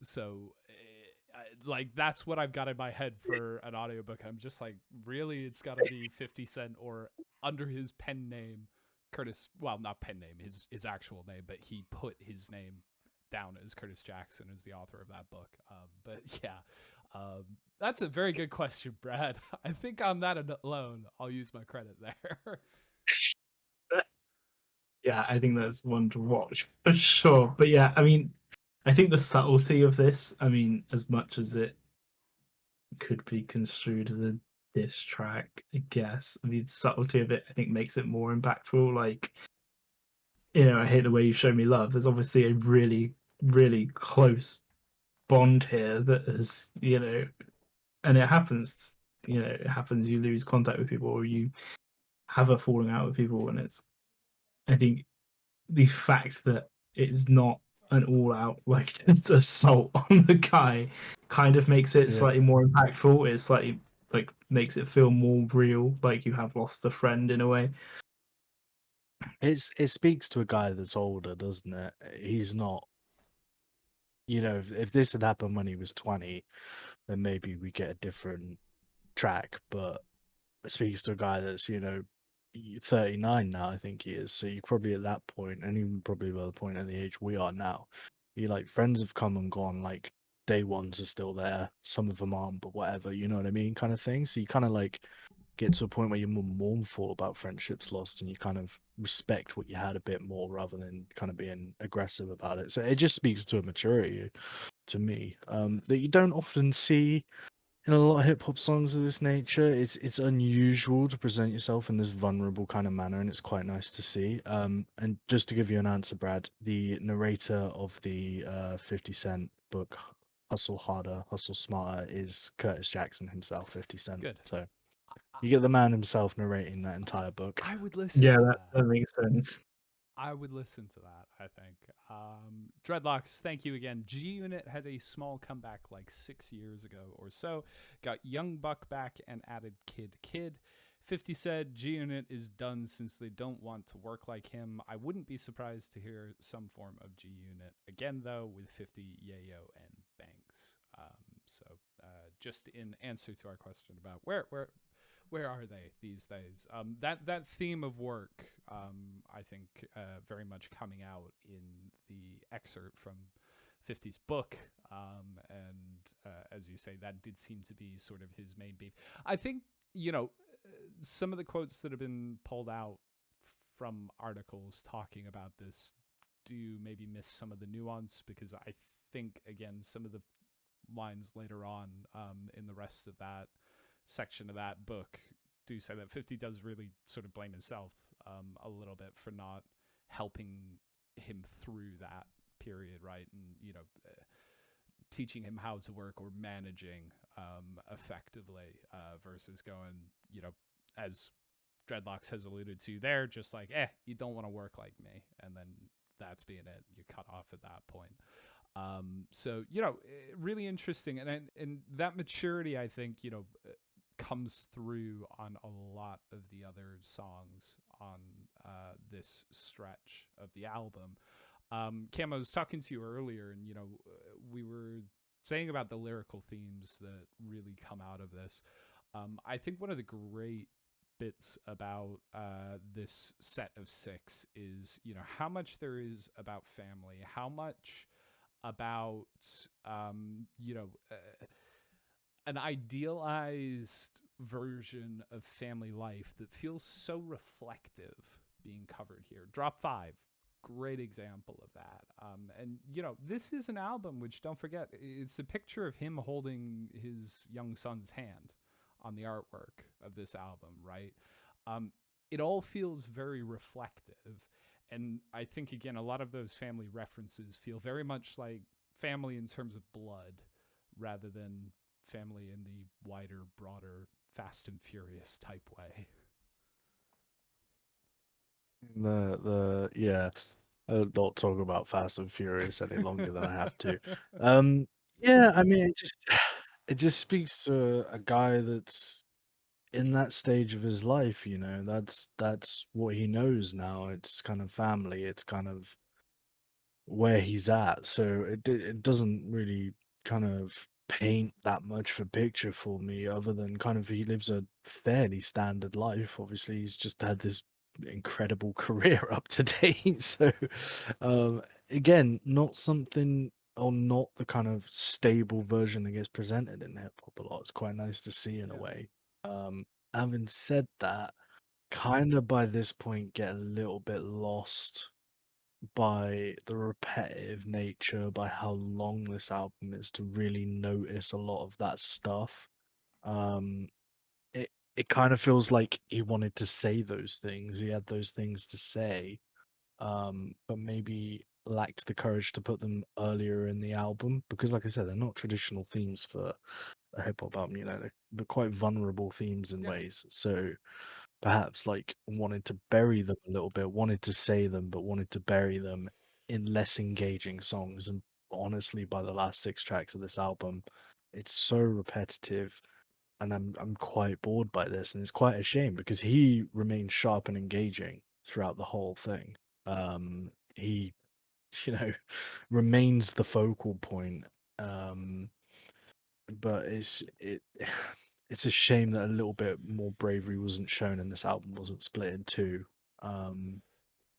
So like that's what I've got in my head for an audiobook. I'm just like, really, it's got to be 50 Cent or under his pen name, Curtis. Well, not pen name, his actual name, but he put his name down as Curtis Jackson as the author of that book. But yeah, that's a very good question, Brad. I think on that alone, I'll use my credit there. Yeah, I think that's one to watch for sure. But yeah, I mean, I think the subtlety of this, I mean, as much as it could be construed as a diss track, I guess. I mean, the subtlety of it, I think, makes it more impactful. Like, I hate the way you show me love. There's obviously a really, really close bond here that is, and it happens. It happens. You lose contact with people, or you have a falling out with people, and it's. I think the fact that it's not an all-out like just assault on the guy kind of makes it slightly more impactful. It slightly like makes it feel more real, like you have lost a friend in a way. It speaks to a guy that's older, doesn't it? He's not, if this had happened when he was 20, then maybe we get a different track. But it speaks to a guy that's 39 now, I think he is. So you're probably at that point, and even probably by the point at the age we are now, you like friends have come and gone. Like day ones are still there, some of them aren't, but whatever, you know what I mean, kind of thing. So you kind of like get to a point where you're more mournful about friendships lost, and you kind of respect what you had a bit more rather than kind of being aggressive about it. So it just speaks to a maturity to me that you don't often see in a lot of hip hop songs of this nature. It's unusual to present yourself in this vulnerable kind of manner, and it's quite nice to see. And just to give you an answer, Brad, the narrator of the 50 Cent book, Hustle Harder, Hustle Smarter, is Curtis Jackson himself, 50 Cent. Good. So you get the man himself narrating that entire book. I would listen Yeah, to that makes sense. I would listen to that, I think. Dreadlocks, thank you again. G Unit had a small comeback like 6 years ago or so. Got Young Buck back and added Kid Kid. 50 said G Unit is done since they don't want to work like him. I wouldn't be surprised to hear some form of G Unit again, though, with 50, Yayo, and Banks. So just in answer to our question about where are they these days? That theme of work, I think, very much coming out in the excerpt from 50's book. And as you say, that did seem to be sort of his main beef. I think, some of the quotes that have been pulled out from articles talking about this do maybe miss some of the nuance, because I think, again, some of the lines later on in the rest of that section of that book do say that 50 does really sort of blame himself a little bit for not helping him through that period, right? And teaching him how to work or managing effectively versus going, as Dreadlocks has alluded to there, just like, you don't want to work like me, and then that's being it. You cut off at that point. So really interesting, and that maturity, I think, comes through on a lot of the other songs on this stretch of the album. Cam, I was talking to you earlier, and we were saying about the lyrical themes that really come out of this. I think one of the great bits about this set of 6 is how much there is about family, how much about an idealized version of family life that feels so reflective being covered here. Drop 5, great example of that. And this is an album which, don't forget, it's a picture of him holding his young son's hand on the artwork of this album, right? It all feels very reflective. And I think, again, a lot of those family references feel very much like family in terms of blood rather than family in the wider, broader Fast and Furious type way. Yeah, I'll not talk about Fast and Furious any longer than I have to. Yeah, I mean, it just speaks to a guy that's in that stage of his life, you know. That's what he knows now. It's kind of family. It's kind of where he's at. So it doesn't really kind of paint that much of a picture for me, other than kind of he lives a fairly standard life. Obviously, he's just had this incredible career up to date. So, again, not something or not the kind of stable version that gets presented in hip hop a lot. It's quite nice to see in a Yeah. way. Having said that, kind of by this point get a little bit lost by the repetitive nature, by how long this album is to really notice a lot of that stuff. Um, it kind of feels like he wanted to say those things. He had those things to say, but maybe lacked the courage to put them earlier in the album because, like I said, they're not traditional themes for a hip hop album. You know, they're quite vulnerable themes in Yeah. ways. So perhaps like wanted to bury them a little bit, wanted to say them, but wanted to bury them in less engaging songs. And honestly, by the last 6 tracks of this album, it's so repetitive, and I'm quite bored by this, and it's quite a shame because he remains sharp and engaging throughout the whole thing. He, you know, remains the focal point. Um, but it's a shame that a little bit more bravery wasn't shown and this album wasn't split in two. Um,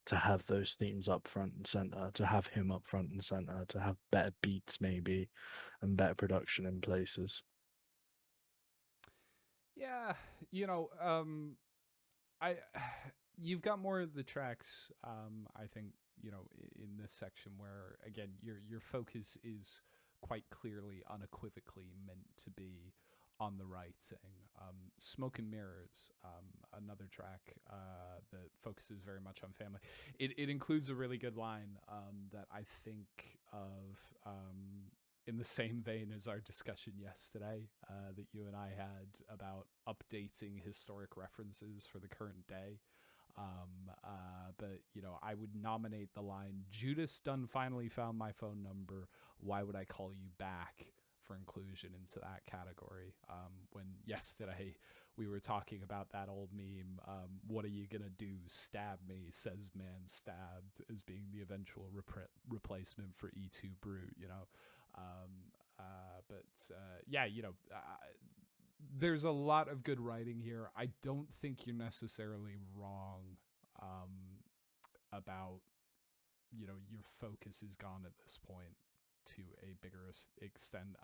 to have those themes up front and center, to have him up front and center, to have better beats maybe, and better production in places. Yeah, you know, I you've got more of the tracks. I think you know in this section where again your focus is quite clearly, unequivocally meant to be on the writing. Smoke and Mirrors, another track that focuses very much on family. It includes a really good line that I think of in the same vein as our discussion yesterday that you and I had about updating historic references for the current day. But you know, I would nominate the line "Judas Dunn finally found my phone number. Why would I call you back?" for inclusion into that category. When yesterday we were talking about that old meme, "What are you gonna do? Stab me?" says man stabbed, as being the eventual replacement for E2 Brute. You know, yeah, you know, there's a lot of good writing here. I don't think you're necessarily wrong about, you know, your focus is gone at this point to a bigger extent.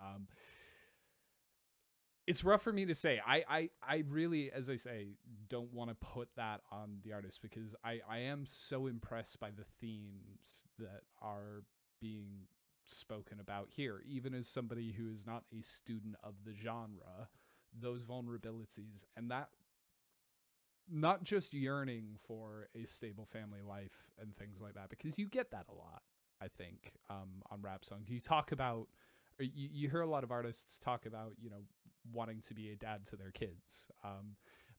It's rough for me to say. I really, as I say, don't want to put that on the artist because I am so impressed by the themes that are being spoken about here, even as somebody who is not a student of the genre, those vulnerabilities and that not just yearning for a stable family life and things like that, because you get that a lot, I think, on rap songs. You talk about, or you hear a lot of artists talk about, you know, wanting to be a dad to their kids.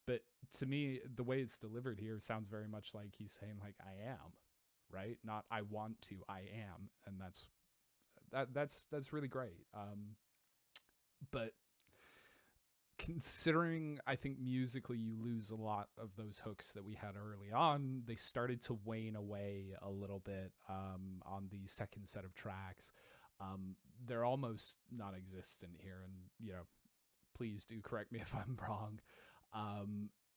But to me, the way it's delivered here sounds very much like he's saying, like, I am, right? Not I want to, I am. And that's really great. But considering I think musically you lose a lot of those hooks that we had early on, they started to wane away a little bit on the second set of tracks. They're almost non-existent here, and you know, please do correct me if I'm wrong.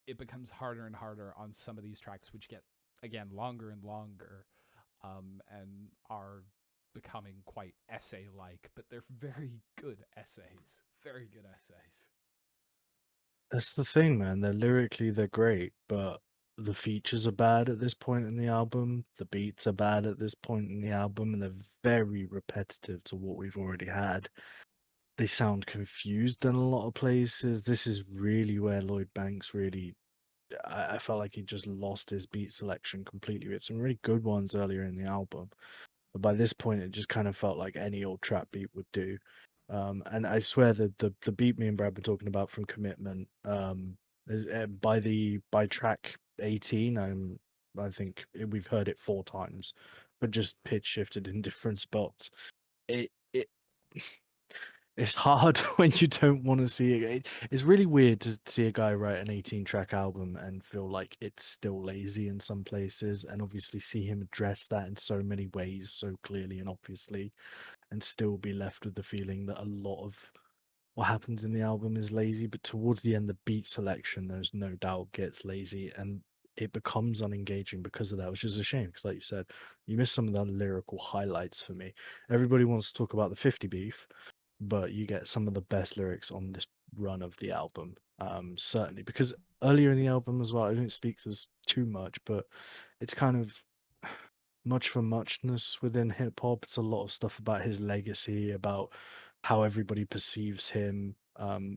It becomes harder and harder on some of these tracks, which get again longer and longer, and are becoming quite essay-like. But they're very good essays, very good essays. That's the thing, man. They're great, but the features are bad at this point in the album. The beats are bad at this point in the album, and they're very repetitive to what we've already had. They sound confused in a lot of places. This is really where Lloyd Banks really, I felt like he just lost his beat selection completely. We had some really good ones earlier in the album, but by this point, it just kind of felt like any old trap beat would do. And I swear that the beat me and Brad were talking about from Commitment, is by track 18, I think we've heard it 4 times, but just pitch shifted in different spots. It it's hard when you don't want to see it. It's really weird to see a guy write an 18-track album and feel like it's still lazy in some places, and obviously see him address that in so many ways, so clearly and obviously, and still be left with the feeling that a lot of what happens in the album is lazy. But towards the end, the beat selection, there's no doubt, gets lazy, and it becomes unengaging because of that, which is a shame. Because, like you said, you miss some of the lyrical highlights for me. Everybody wants to talk about the 50 beef, but you get some of the best lyrics on this run of the album. Certainly, because earlier in the album as well, I don't speak to this too much, but it's kind of much for muchness within hip hop. It's a lot of stuff about his legacy, about how everybody perceives him,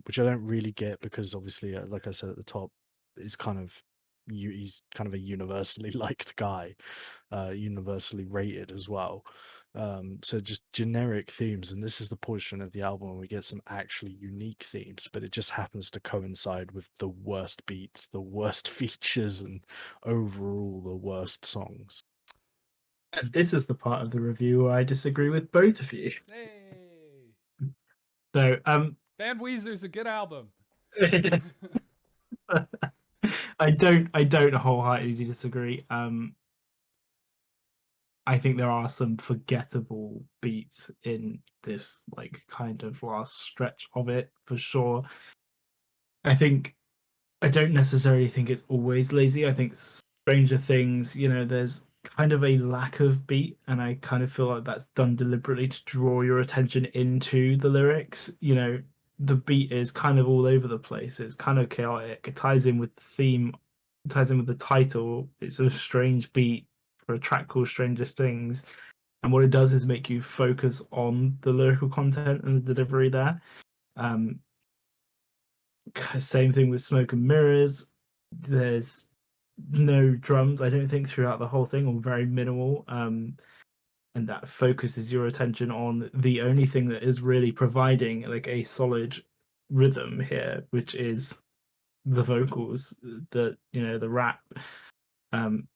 which I don't really get because obviously, like I said at the top, is kind of he's kind of a universally liked guy, universally rated as well. So just generic themes, and this is the portion of the album where we get some actually unique themes, but it just happens to coincide with the worst beats, the worst features, and overall the worst songs. And this is the part of the review where I disagree with both of you. Hey, So, Van Weezer's a good album. I don't wholeheartedly disagree. I think there are some forgettable beats in this like kind of last stretch of it for sure. I think I don't necessarily think it's always lazy. I think Stranger Things, there's kind of a lack of beat, and I kind of feel like that's done deliberately to draw your attention into the lyrics. The beat is kind of all over the place. It's kind of chaotic. It ties in with the theme, it ties in with the title. It's a strange beat for a track called Stranger Things. And what it does is make you focus on the lyrical content and the delivery there. Um, Same thing with Smoke and Mirrors. There's no drums, I don't think, throughout the whole thing, or very minimal. And that focuses your attention on the only thing that is really providing like a solid rhythm here, which is the vocals, the rap. Um,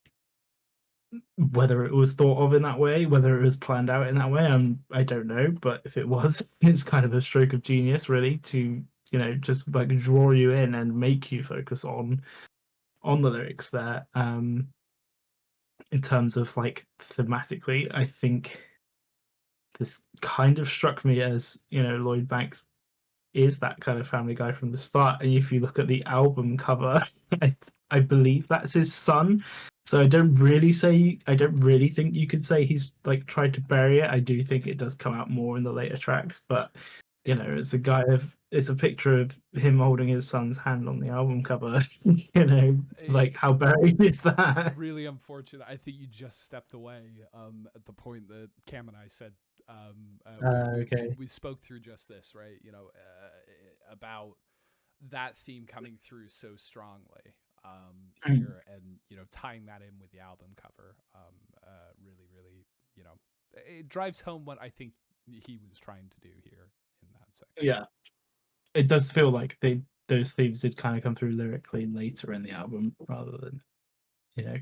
Whether it was thought of in that way, whether it was planned out in that way, I don't know. But if it was, it's kind of a stroke of genius, really, to just like draw you in and make you focus on the lyrics there. In terms of like thematically, I think this kind of struck me as Lloyd Banks is that kind of family guy from the start. And if you look at the album cover, I believe that's his son. So I don't really think you could say he's like tried to bury it. I do think it does come out more in the later tracks, but it's a picture of him holding his son's hand on the album cover. Like how buried is that? Really unfortunate. I think you just stepped away at the point that Cam and I said. Okay. We spoke through just this, right? About that theme coming through so strongly here, and tying that in with the album cover. Really, really, it drives home what I think he was trying to do here in that section. Yeah, it does feel like those themes did kind of come through lyrically later in the album rather than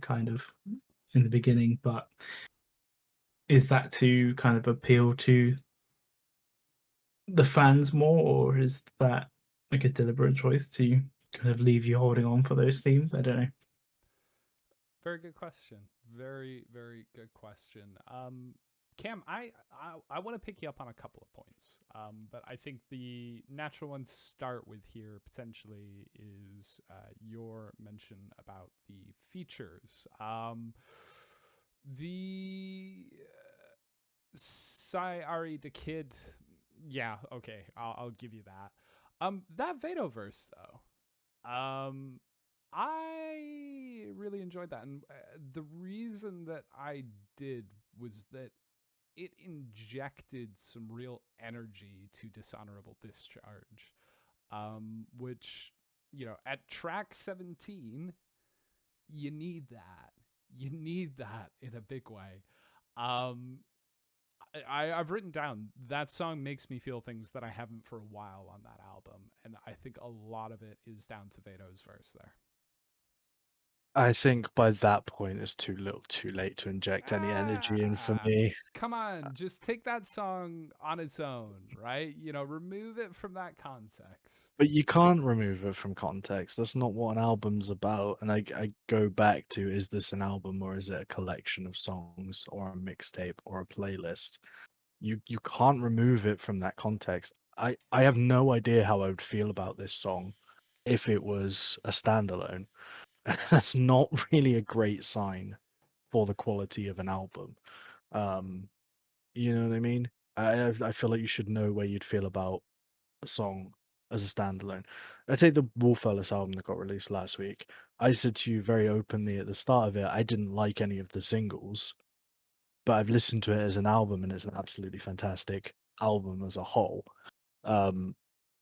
kind of in the beginning. But is that to kind of appeal to the fans more, or is that like a deliberate choice to kind of leave you holding on for those themes? I don't know. Very good question. Very, very good question. Cam, I want to pick you up on a couple of points, but I think the natural one to start with here potentially is your mention about the features. The Ari the Kid, yeah, okay, I'll give you that. That Vado verse though, I really enjoyed that, and the reason that I did was that it injected some real energy to Dishonorable Discharge, which, at track 17, you need that. You need that in a big way. I've written down that song makes me feel things that I haven't for a while on that album, and I think a lot of it is down to Vado's verse there. I think by that point it's too little, too late to inject any energy in for me. Come on, just take that song on its own, right? Remove it from that context. But you can't remove it from context. That's not what an album's about. And I go back to, is this an album or is it a collection of songs or a mixtape or a playlist? You can't remove it from that context. I have no idea how I would feel about this song if it was a standalone. That's not really a great sign for the quality of an album. Um, you know what I mean? I feel like you should know where you'd feel about a song as a standalone. I take the Wolffellas album that got released last week. I said to you very openly at the start of it, I didn't like any of the singles, but I've listened to it as an album and it's an absolutely fantastic album as a whole. Um,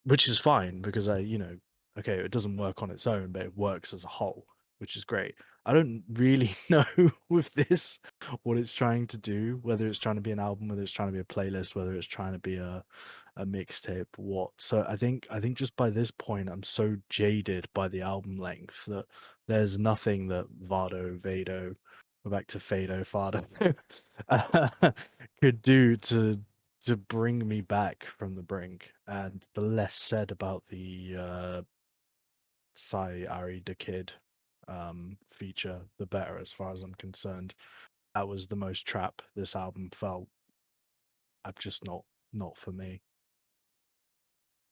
which is fine because okay, it doesn't work on its own, but it works as a whole, which is great. I don't really know with this what it's trying to do, whether it's trying to be an album, whether it's trying to be a playlist, whether it's trying to be a mixtape, what. So I think just by this point I'm so jaded by the album length that there's nothing that Vado, go back to Fado, Fado could do to bring me back from the brink. And the less said about the Sai Ari the Kid feature, the better as far as I'm concerned. That was the most trap this album felt. I'm just not for me.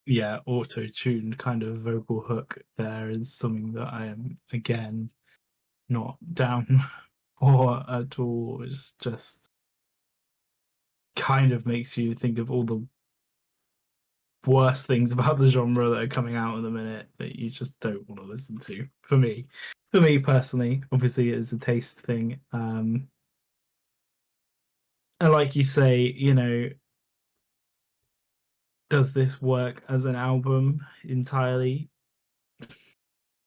Yeah, auto-tuned kind of vocal hook there is something that I am again not down for at all. It's just kind of makes you think of all the worst things about the genre that are coming out in the minute that you just don't want to listen to. For me personally, obviously it's a taste thing. And like you say, does this work as an album entirely?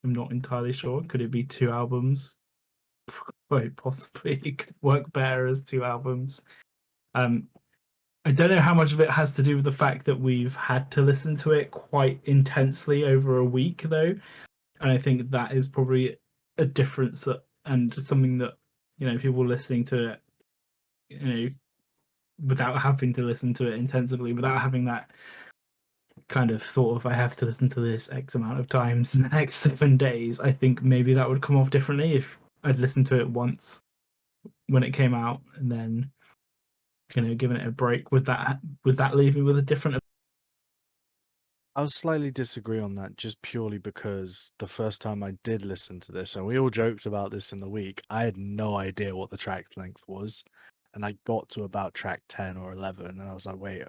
I'm not entirely sure. Could it be two albums? Quite possibly. It could work better as two albums. Um, I don't know how much of it has to do with the fact that we've had to listen to it quite intensely over a week, though. And I think that is probably a difference and something that, people listening to it, without having to listen to it intensively, without having that kind of thought of I have to listen to this X amount of times in the next 7 days, I think maybe that would come off differently if I'd listened to it once when it came out and then giving it a break. Would that leave me with a different? I'll slightly disagree on that just purely because the first time I did listen to this, and we all joked about this in the week, I had no idea what the track length was. And I got to about track 10 or 11, and I was like, wait,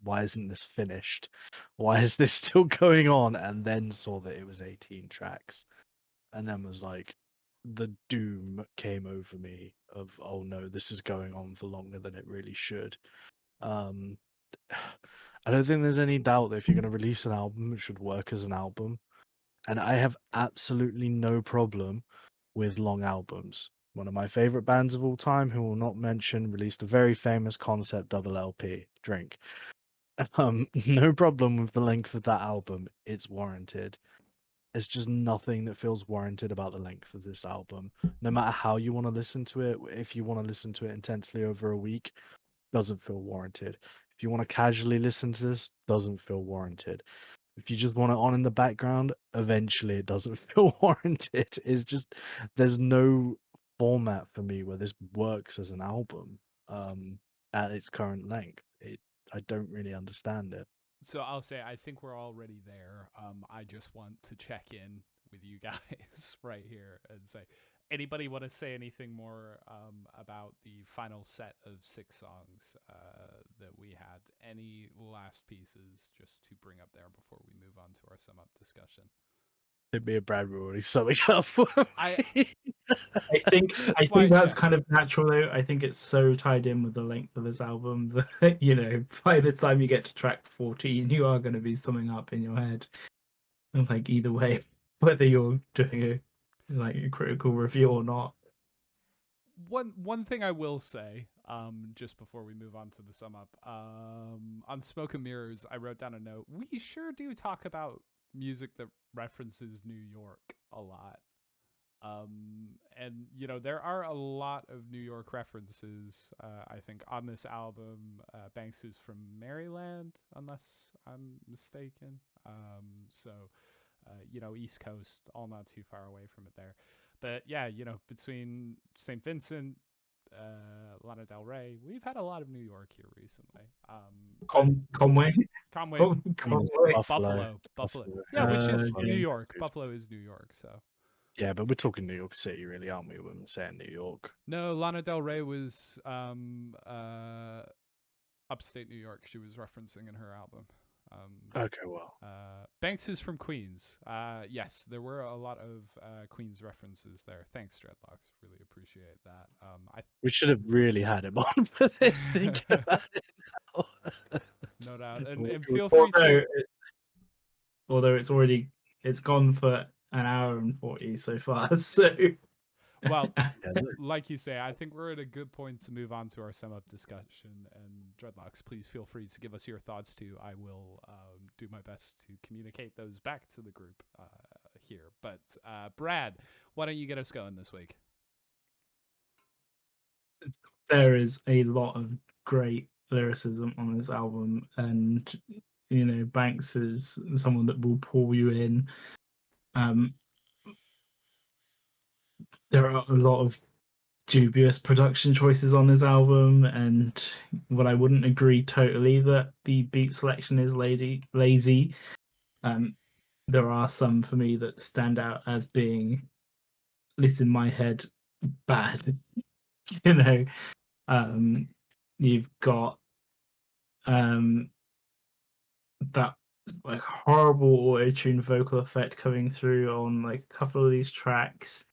why isn't this finished? Why is this still going on? And then saw that it was 18 tracks. And then was like, the doom came over me of, oh no, this is going on for longer than it really should. Um, I don't think there's any doubt that if you're going to release an album, it should work as an album. And I have absolutely no problem with long albums. One of my favorite bands of all time, who will not mention, released a very famous concept double LP, Drink. No problem with the length of that album. It's warranted. There's just nothing that feels warranted about the length of this album. No matter how you want to listen to it, if you want to listen to it intensely over a week, doesn't feel warranted. If you want to casually listen to this, doesn't feel warranted. If you just want it on in the background, eventually it doesn't feel warranted. It's just there's no format for me where this works as an album at its current length. I don't really understand it. So I'll say I think we're already there. I just want to check in with you guys right here and say, anybody want to say anything more about the final set of 6 songs that we had? Any last pieces just to bring up there before we move on to our sum up discussion? It'd be a Brad already summing up. I think why I that's checked. kind of natural though. I think it's so tied in with the length of this album that by the time you get to track 14, you are going to be summing up in your head. And like either way, whether you're doing a critical review or not. One thing I will say, just before we move on to the sum up, on Smoke and Mirrors, I wrote down a note. We sure do talk about music that references New York a lot. And there are a lot of New York references. I think on this album, Banks is from Maryland, unless I'm mistaken. So East Coast, all not too far away from it there. But yeah, between St. Vincent, Lana Del Rey, we've had a lot of New York here recently. Conway. Conway, Oh, Conway. Buffalo. Yeah, which is yeah. New York. Buffalo is New York, so. Yeah, but we're talking New York City, really, aren't we? When we're saying New York. No, Lana Del Rey was upstate New York. She was referencing in her album. Okay, well. Banks is from Queens. Yes, there were a lot of Queens references there. Thanks, Dreadlocks. Really appreciate that. We should have really had him on for this. Thinking about it now. No doubt. And feel free to. Although it's gone for an hour and 40 so far. So. Well, like you say, I think we're at a good point to move on to our sum up discussion. And Dreadlocks, please feel free to give us your thoughts too. I will do my best to communicate those back to the group here. But Brad, why don't you get us going this week? There is a lot of great lyricism on this album, and Banks is someone that will pull you in. There are a lot of dubious production choices on this album, and what I wouldn't agree totally that the beat selection is lazy. There are some for me that stand out as being, at least in my head, bad. You've got that like horrible auto-tune vocal effect coming through on like a couple of these tracks,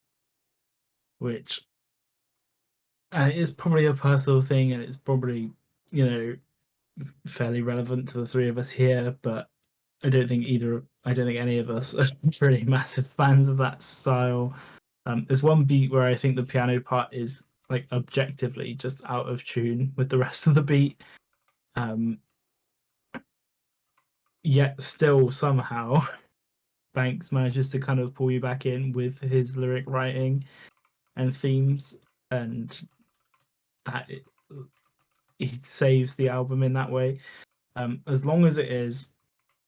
which is probably a personal thing, and it's probably fairly relevant to the three of us here, but I don't think any of us are really massive fans of that style. There's one beat where I think the piano part is like objectively just out of tune with the rest of the beat. Yet still somehow Banks manages to kind of pull you back in with his lyric writing and themes, and that he saves the album in that way. As long as it is,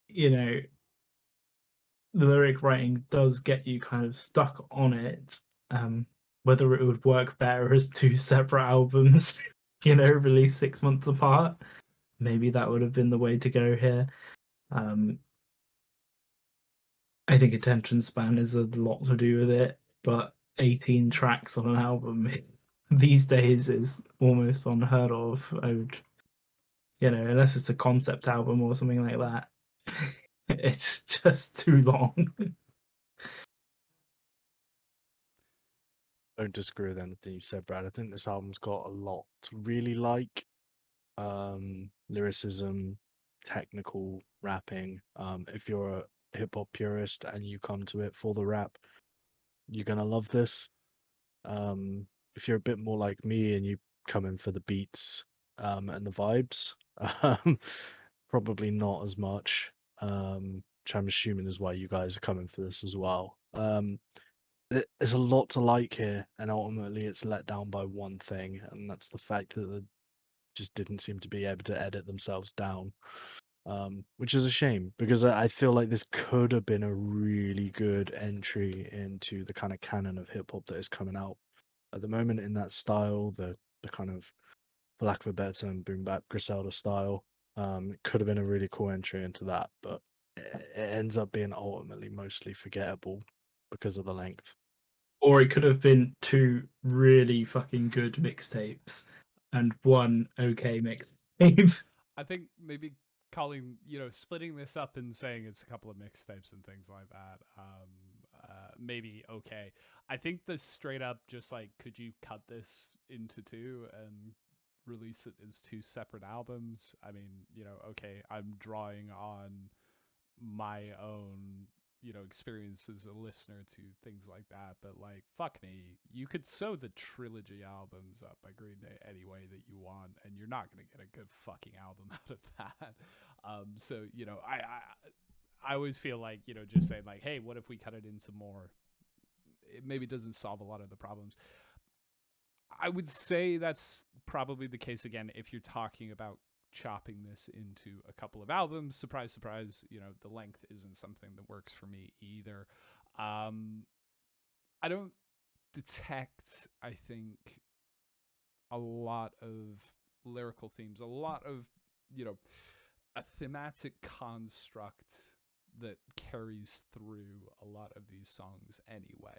the lyric writing does get you kind of stuck on it. Whether it would work better as two separate albums, released 6 months apart, maybe that would have been the way to go here. I think attention span is a lot to do with it, but 18 tracks on an album these days is almost unheard of. I would, unless it's a concept album or something like that, it's just too long. Don't disagree with anything you said, Brad. I think this album's got a lot to really like. Lyricism, technical rapping. If you're a hip hop purist and you come to it for the rap, you're gonna love this. If you're a bit more like me and you come in for the beats and the vibes, probably not as much. Which I'm assuming is why you guys are coming for this as well. There's a lot to like here, and ultimately it's let down by one thing, and that's the fact that they just didn't seem to be able to edit themselves down, which is a shame because I feel like this could have been a really good entry into the kind of canon of hip hop that is coming out at the moment in that style, the kind of, for lack of a better term, boom bap Griselda style. It could have been a really cool entry into that, but it ends up being ultimately mostly forgettable because of the length. Or it could have been two really fucking good mixtapes and one okay mixtape. I think maybe calling, splitting this up and saying it's a couple of mixtapes and things like that, maybe okay. I think the straight up just like, could you cut this into two and release it as two separate albums? I mean, okay, I'm drawing on my own experience as a listener to things like that, but like, fuck me, you could sew the trilogy albums up by Green Day any way that you want, and you're not going to get a good fucking album out of that. So I always feel like, just saying like, hey, what if we cut it into more? It maybe doesn't solve a lot of the problems. I would say that's probably the case again if you're talking about chopping this into a couple of albums. Surprise, surprise, the length isn't something that works for me either. I don't detect, I think, a lot of lyrical themes, a lot of, a thematic construct that carries through a lot of these songs anyway.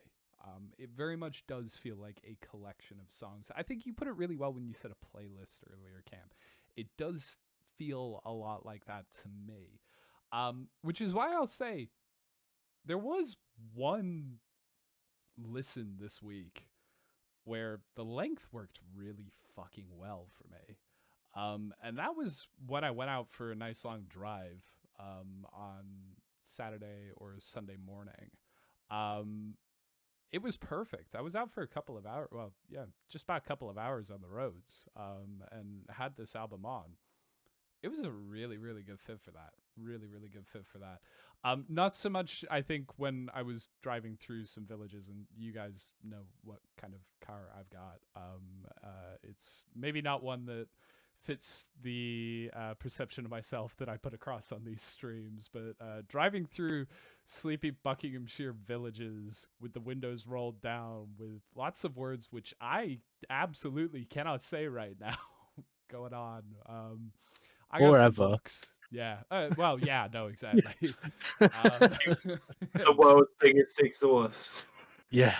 It very much does feel like a collection of songs. I think you put it really well when you said a playlist earlier, Cam. It does feel a lot like that to me, which is why I'll say there was one listen this week where the length worked really fucking well for me. And that was when I went out for a nice long drive on Saturday or Sunday morning. It was perfect. I was out for a couple of hours. Well, yeah, just about a couple of hours on the roads, and had this album on. It was a really, really good fit for that. Really, really good fit for that. Not so much, I think, when I was driving through some villages, and you guys know what kind of car I've got. It's maybe not one that fits the perception of myself that I put across on these streams, but driving through sleepy Buckinghamshire villages with the windows rolled down with lots of words which I absolutely cannot say right now going on. I got Forever. some books. Yeah. Well, yeah, no, exactly. The world's biggest exhaust. Yeah.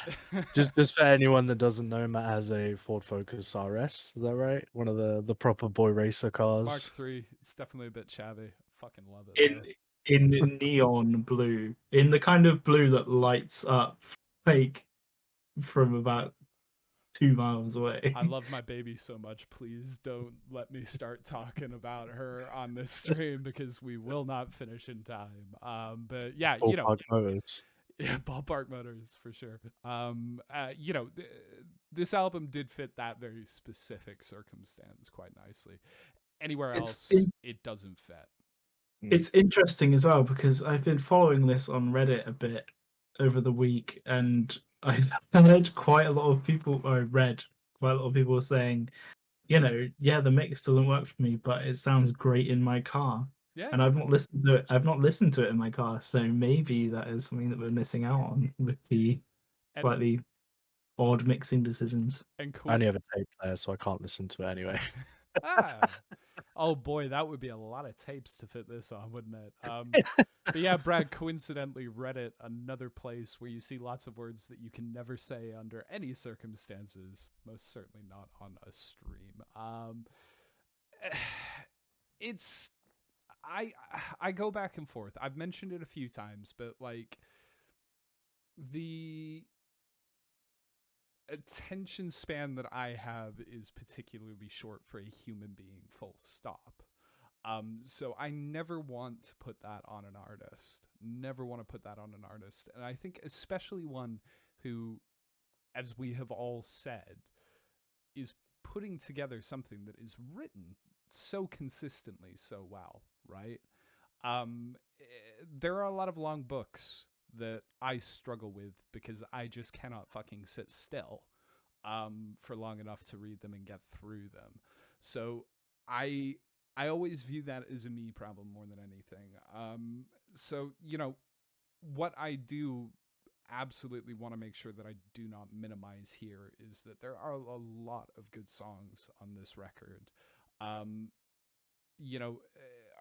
Just for anyone that doesn't know, Matt has a Ford Focus RS. Is that right? One of the proper boy racer cars. Mark III. It's definitely a bit shabby. Fucking love it. In neon blue, in the kind of blue that lights up like from about 2 miles away. I love my baby so much. Please don't let me start talking about her on this stream because we will not finish in time. But yeah, Ballpark Motors. Yeah, Ballpark Motors for sure. This album did fit that very specific circumstance quite nicely. Anywhere else, it doesn't fit. It's interesting as well because I've been following this on Reddit a bit over the week, and I've heard quite a lot of people, or read quite a lot of people saying, yeah, the mix doesn't work for me, but it sounds great in my car. Yeah. And I've not listened to it. I've not listened to it in my car, so maybe that is something that we're missing out on with the slightly odd mixing decisions. And cool. I only have a tape player, so I can't listen to it anyway. Oh boy, that would be a lot of tapes to fit this on, wouldn't it? But yeah, Brad, coincidentally, Reddit, another place where you see lots of words that you can never say under any circumstances, most certainly not on a stream. I go back and forth. I've mentioned it a few times, but like the attention span that I have is particularly short for a human being, full stop. So I never want to put that on an artist. Never want to put that on an artist. And I think especially one who, as we have all said, is putting together something that is written so consistently so well, right? There are a lot of long books that I struggle with because I just cannot fucking sit still for long enough to read them and get through them. So I always view that as a me problem more than anything. So, what I do absolutely want to make sure that I do not minimize here is that there are a lot of good songs on this record.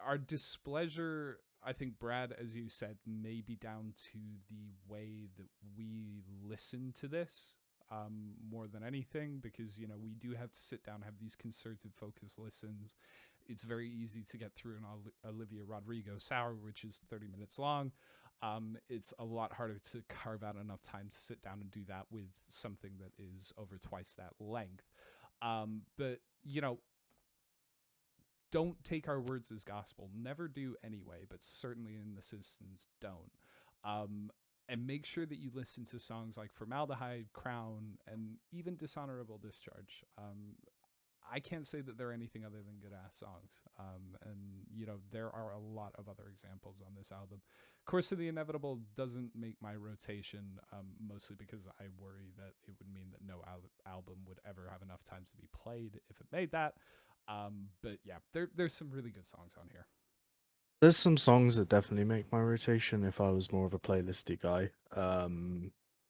Our displeasure, I think, Brad, as you said, may be down to the way that we listen to this more than anything, because, we do have to sit down, have these concerted focus listens. It's very easy to get through an Olivia Rodrigo sour, which is 30 minutes long. It's a lot harder to carve out enough time to sit down and do that with something that is over twice that length. But, don't take our words as gospel. Never do anyway, but certainly in this instance, don't. And make sure that you listen to songs like Formaldehyde, Crown, and even Dishonorable Discharge. I can't say that they're anything other than good ass songs. And there are a lot of other examples on this album. Course of the Inevitable doesn't make my rotation, mostly because I worry that it would mean that no album would ever have enough time to be played if it made that. But yeah, there's some really good songs on here. There's some songs that definitely make my rotation if I was more of a playlisty guy.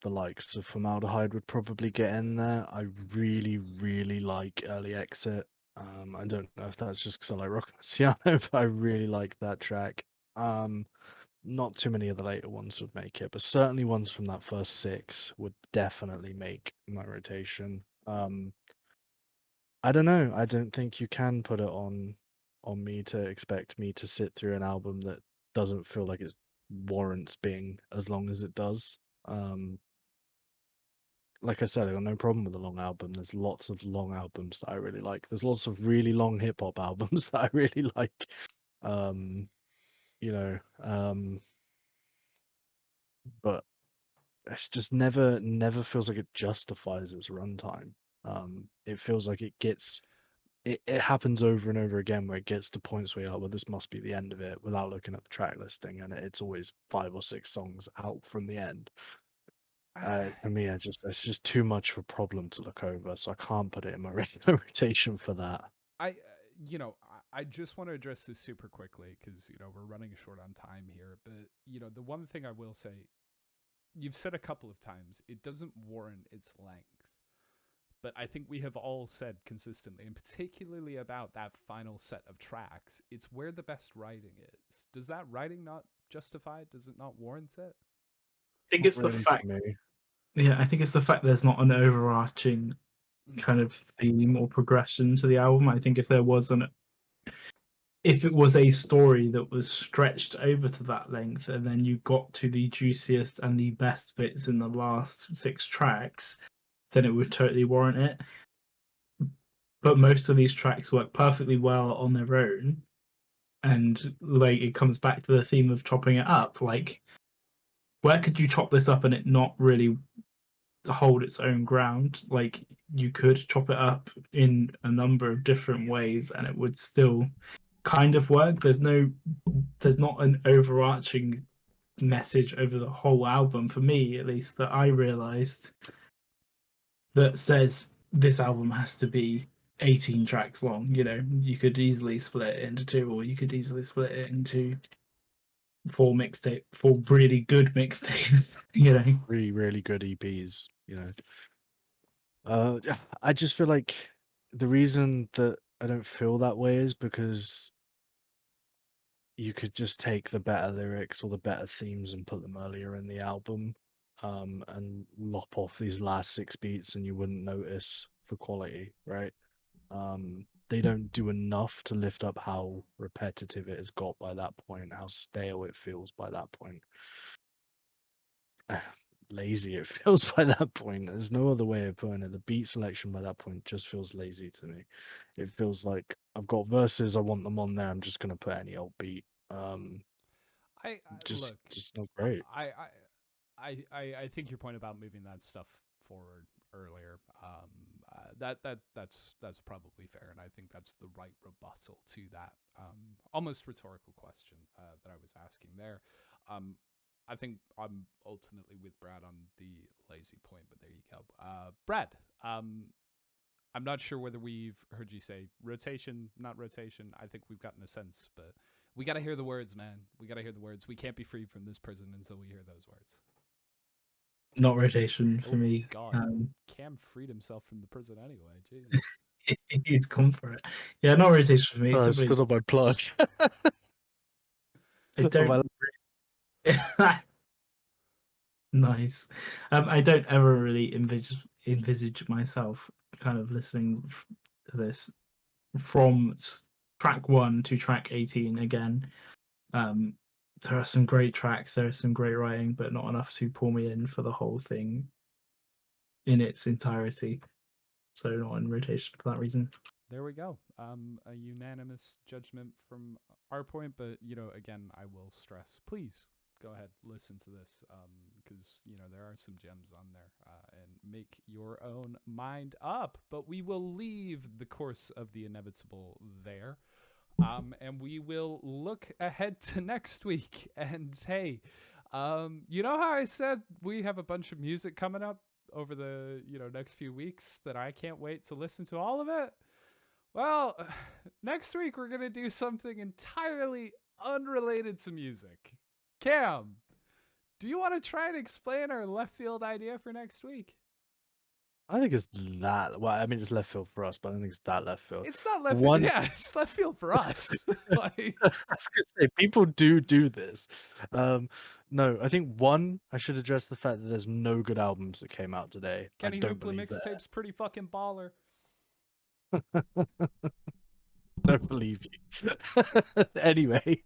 The likes of Formaldehyde would probably get in there. I really, really like Early Exit. I don't know if that's just because I like Rock Marciano, but I really like that track. Not too many of the later ones would make it, but certainly ones from that first 6 would definitely make my rotation. I don't know. I don't think you can put it on me to expect me to sit through an album that doesn't feel like it warrants being as long as it does. Like I said, I got no problem with a long album. There's lots of long albums that I really like. There's lots of really long hip hop albums that I really like. You know, but it's just never feels like it justifies its runtime. It feels like it happens over and over again where it gets to points where you're like, well, this must be the end of it without looking at the track listing, and it's always 5 or 6 songs out from the end. For me, it's just too much of a problem to look over, so I can't put it in my regular rotation for that. I just want to address this super quickly because we're running short on time here. But the one thing I will say, you've said a couple of times, it doesn't warrant its length. But I think we have all said consistently, and particularly about that final set of tracks, it's where the best writing is. Does that writing not justify it? Does it not warrant it? I think it's the fact. Yeah, I think it's the fact there's not an overarching kind of theme or progression to the album. I think if it was a story that was stretched over to that length, and then you got to the juiciest and the best bits in the last 6 tracks, then it would totally warrant it. But most of these tracks work perfectly well on their own, and like it comes back to the theme of chopping it up. Like, where could you chop this up and it not really hold its own ground? Like, you could chop it up in a number of different ways and it would still kind of work. There's not an overarching message over the whole album, for me at least, that I realized that says this album has to be 18 tracks long. You could easily split it into 2, or you could easily split it into 4 really good mixtapes. Really, really good EPs. I just feel like the reason that I don't feel that way is because you could just take the better lyrics or the better themes and put them earlier in the album, and lop off these last 6 beats, and you wouldn't notice the quality, right? They don't do enough to lift up how repetitive it has got by that point, how stale it feels by that point. Lazy it feels by that point. There's no other way of putting it. The beat selection by that point just feels lazy to me. It feels like I've got verses, I want them on there, I'm just gonna put any old beat. Just not great. I think your point about moving that stuff forward earlier, that's probably fair, and I think that's the right rebuttal to that almost rhetorical question that I was asking there. I think I'm ultimately with Brad on the lazy point, but there you go. Brad, I'm not sure whether we've heard you say rotation, not rotation. I think we've gotten a sense, but we got to hear the words, man. We got to hear the words. We can't be freed from this prison until we hear those words. Not rotation for me. God, Cam freed himself from the prison anyway. Jesus. He's come for it. Yeah, not rotation for me. I stood on my plug. I don't. Nice. I don't ever really envisage myself kind of listening to this from track 1 to track 18 again. There are some great tracks, there is some great writing, but not enough to pull me in for the whole thing in its entirety. So not in rotation for that reason. There we go. A unanimous judgment from our point, but again, I will stress, please go ahead, listen to this, because there are some gems on there, and make your own mind up. But we will leave the course of the inevitable there, and we will look ahead to next week. And hey, you know how I said we have a bunch of music coming up over the next few weeks that I can't wait to listen to all of it? Well, next week we're gonna do something entirely unrelated to music. Cam, do you want to try and explain our left field idea for next week? I think it's that. Well, I mean, it's left field for us, but I don't think it's that left field. It's not left field. Yeah, it's left field for us. Like, I was gonna say, people do this. No, I think I should address the fact that there's no good albums that came out today. Kenny I don't Hoopla believe that. mixtape's pretty fucking baller. Don't believe you. Anyway,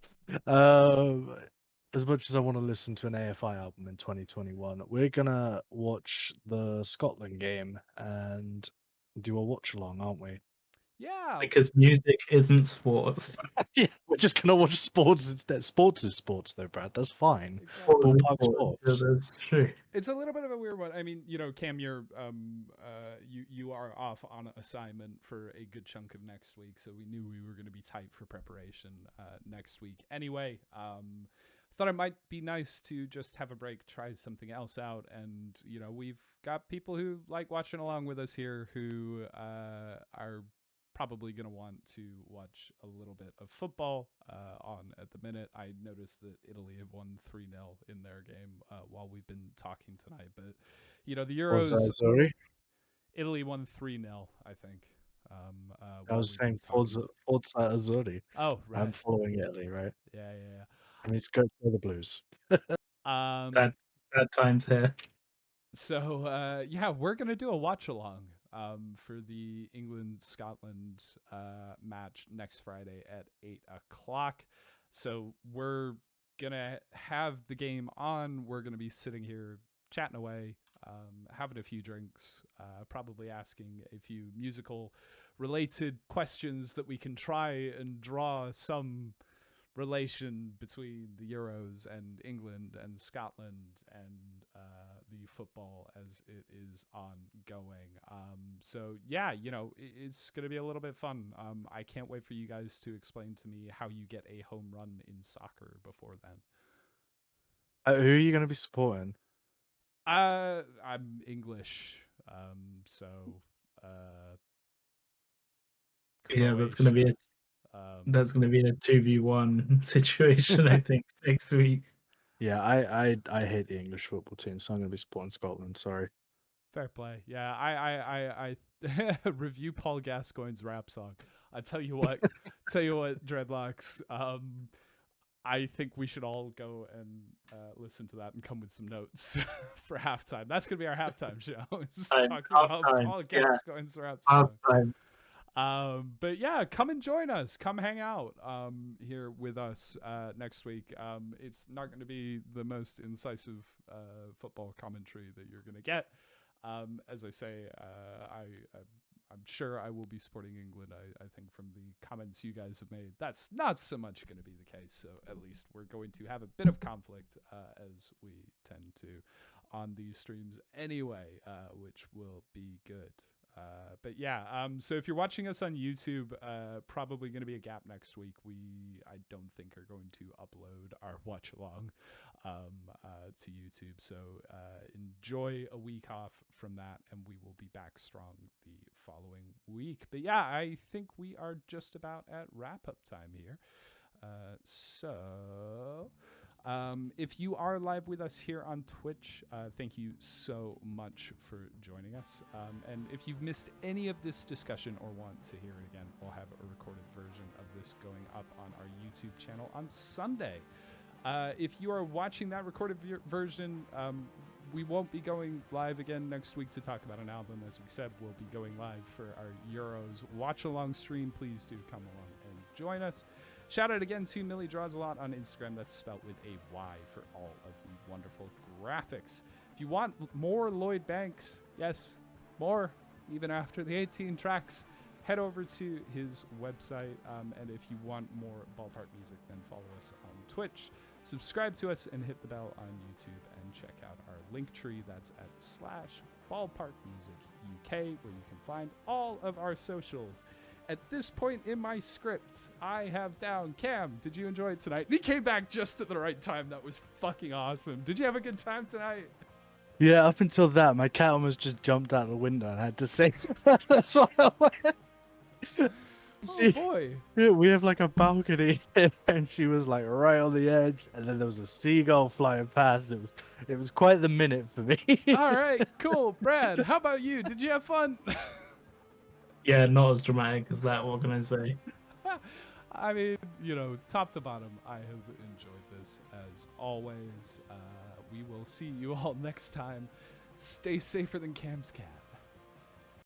as much as I want to listen to an AFI album in 2021, we're gonna watch the Scotland game and do a watch along, aren't we? Yeah. Because music isn't sports. Yeah, we're just gonna watch sports instead. Sports is sports, though, Brad. That's fine. Sports is Ballpark sports. sports. Yeah, that's true. It's a little bit of a weird one. I mean, Cam, you're you are off on assignment for a good chunk of next week, so we knew we were going to be tight for preparation next week. Anyway, thought it might be nice to just have a break, try something else out, and we've got people who like watching along with us here who are probably going to want to watch a little bit of football on at the minute. I noticed that Italy have won 3-0 in their game while we've been talking tonight. But, the Euros... Sorry? Italy won 3-0, I think. I was saying Forza Azzurri. Oh, right. I'm following Italy, right? Yeah. I mean, it's good for the Blues. Bad times here. So, we're going to do a watch-along for the England-Scotland match next Friday at 8 o'clock. So we're going to have the game on. We're going to be sitting here chatting away, having a few drinks, probably asking a few musical-related questions that we can try and draw some relation between the Euros and England and Scotland and the football as it is ongoing. So yeah, it's going to be a little bit fun. I can't wait for you guys to explain to me how you get a home run in soccer before then. Who are you going to be supporting? I'm English. So yeah, that's going to be that's going to be a 2v1 situation, I think, next week. Yeah, I hate the English football team, so I'm going to be supporting Scotland. Sorry. Fair play. Yeah, I review Paul Gascoigne's rap song. I tell you what, Dreadlocks. I think we should all go and listen to that and come with some notes for halftime. That's gonna be our halftime show. Talking about Paul Gascoigne's rap song. But yeah, come and join us. Come hang out here with us next week. It's not going to be the most incisive football commentary that you're going to get. As I say, I'm sure I will be supporting England. I think from the comments you guys have made, that's not so much going to be the case. So at least we're going to have a bit of conflict as we tend to on these streams anyway, which will be good. But yeah, so if you're watching us on YouTube, probably going to be a gap next week. I don't think are going to upload our watch along to YouTube. So enjoy a week off from that, and we will be back strong the following week. But yeah, I think we are just about at wrap up time here. So if you are live with us here on Twitch, thank you so much for joining us. And if you've missed any of this discussion or want to hear it again, we'll have a recorded version of this going up on our YouTube channel on Sunday. If you are watching that recorded version, we won't be going live again next week to talk about an album. As we said, we'll be going live for our Euros watch-along stream. Please do come along and join us. Shout out again to Millie Draws a Lot on Instagram. That's spelled with a Y for all of the wonderful graphics. If you want more Lloyd Banks, yes, more, even after the 18 tracks, head over to his website. And if you want more Ballpark music, then follow us on Twitch. Subscribe to us and hit the bell on YouTube and check out our link tree. That's at /ballparkmusicuk, where you can find all of our socials. At this point in my script, I have down, Cam, did you enjoy it tonight? He came back just at the right time. That was fucking awesome. Did you have a good time tonight? Yeah, up until that, my cat almost just jumped out the window and I had to say that's why I went. Oh boy. Yeah, we have like a balcony, and she was like right on the edge, and then there was a seagull flying past. It was quite the minute for me. All right, cool. Brad, how about you? Did you have fun? Yeah, not as dramatic as that. What can I say? I mean, top to bottom, I have enjoyed this as always. We will see you all next time. Stay safer than Cam's cat.